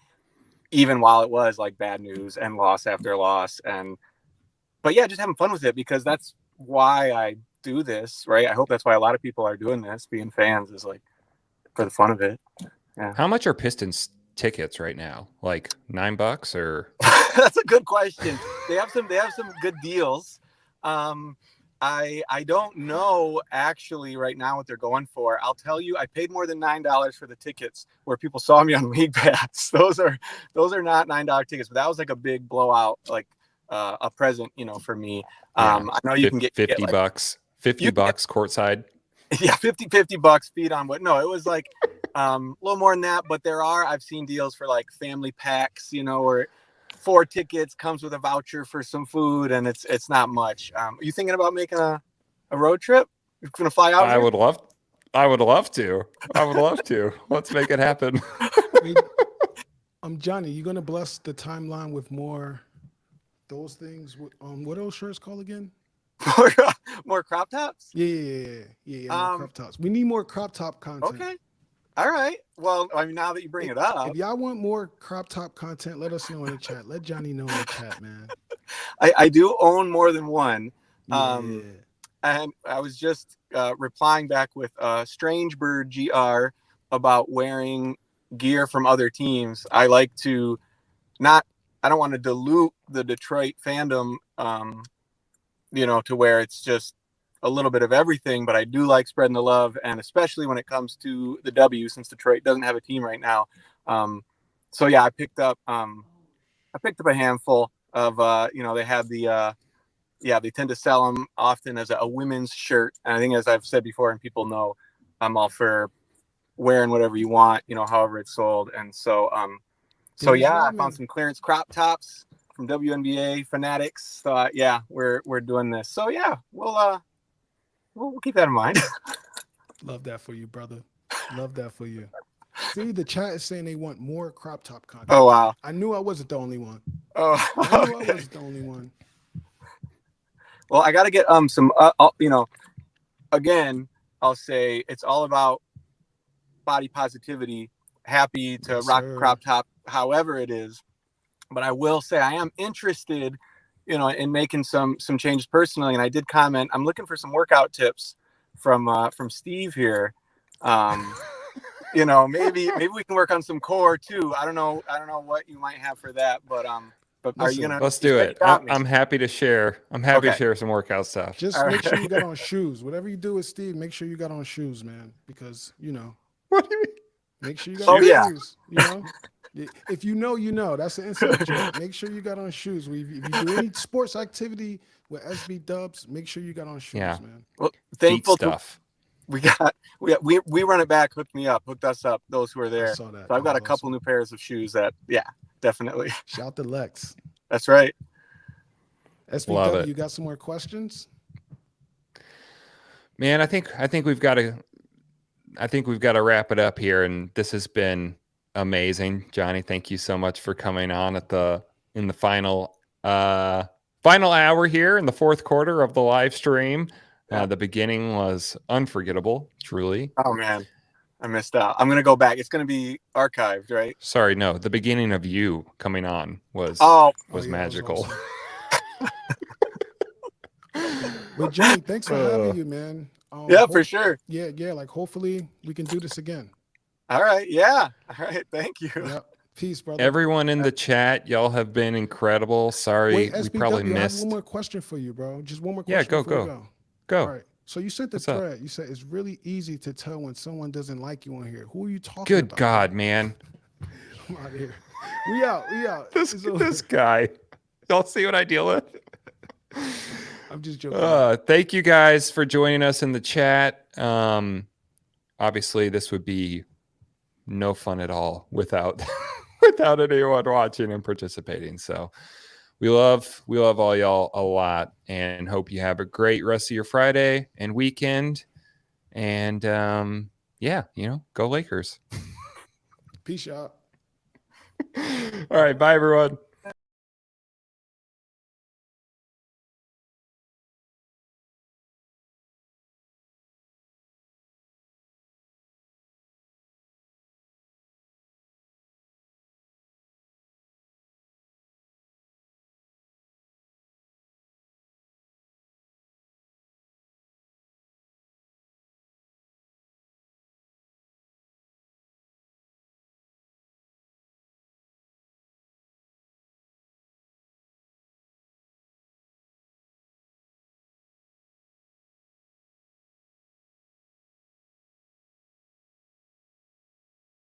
even while it was like bad news and loss after loss. But yeah, just having fun with it, because that's why I do this, right? I hope that's why a lot of people are doing this, being fans, is like for the fun of it. Yeah. How much are Pistons tickets right now? Like $9 or? That's a good question. They have some good deals. I don't know actually right now what they're going for. I'll tell you, I paid more than $9 for the tickets where people saw me on League Pass. Those are not $9 tickets, but that was like a big blowout, like a present, for me. I know you can get $50, $50 courtside. Yeah, $50 feet on what? No, it was like a little more than that, but I've seen deals for like family packs, where 4 tickets comes with a voucher for some food, and it's not much. Are you thinking about making a road trip? You're gonna fly out? I would love to. Let's make it happen. Johnny, you gonna bless the timeline with more those things? What are those shirts called again? More crop tops? Yeah. More crop tops. We need more crop top content. Okay. All right. Well, I mean, now that you bring it up, if y'all want more crop top content, let us know in the chat. Let Johnny know in the chat, man. I do own more than one. Yeah. And I was just replying back with Strange Bird GR about wearing gear from other teams. I like to I don't want to dilute the Detroit fandom, to where it's just a little bit of everything, but I do like spreading the love, and especially when it comes to the W, since Detroit doesn't have a team right now. So yeah, I picked up a handful of, they had the they tend to sell them often as a women's shirt. And I think, as I've said before, and people know, I'm all for wearing whatever you want, however it's sold. And so, I found some clearance crop tops from WNBA Fanatics. So we're doing this. So yeah, we'll keep that in mind. Love that for you, brother. Love that for you. See, the chat is saying they want more crop top content. Oh wow! I knew I wasn't the only one. Oh, I knew I wasn't the only one. Well, I got to get some. Again, I'll say it's all about body positivity. Happy to rock a crop top, however it is. But I will say I am interested, in making some changes personally. And I did comment. I'm looking for some workout tips from Steve here. Maybe we can work on some core too. I don't know what you might have for that, but are you gonna? Let's do it. I'm happy to share. I'm happy to share some workout stuff. Just make sure you got on shoes. Whatever you do with Steve, make sure you got on shoes, man. Because What do you mean? Make sure you got on shoes. If you know, that's the inside joke. Make sure you got on shoes. If you do any sports activity with SB Dubs, make sure you got on shoes, man. Well, thankful stuff. We run it back, hooked us up, those who are there. So I've got a couple new pairs of shoes that, definitely. Shout to Lex. That's right. SBW, you got some more questions? Man, I think we've got to wrap it up here, and this has been amazing. Johnny, thank you so much for coming on in the final hour here in the fourth quarter of the live stream. The beginning was unforgettable, truly. Oh man, I missed out. I'm gonna go back. It's gonna be archived, right? Sorry, no. The beginning of you coming on was magical. Was awesome. But Johnny, thanks for having you, man. For sure. Yeah. Like hopefully we can do this again. All right. Yeah. All right. Thank you. Yep. Peace, brother. Everyone in the chat, y'all have been incredible. Sorry, Wait, we SBW, probably I have missed. one more question for you, bro. Just one more question. Yeah, go. All right. So you sent the thread. You said it's really easy to tell when someone doesn't like you on here. Who are you talking about? Good God, man. I'm out of here. We out. This guy. Y'all see what I deal with? I'm just joking. Thank you guys for joining us in the chat. Obviously, this would be no fun at all without anyone watching and participating. So we love all y'all a lot, and hope you have a great rest of your Friday and weekend. And go Lakers. Peace out. All right, bye everyone.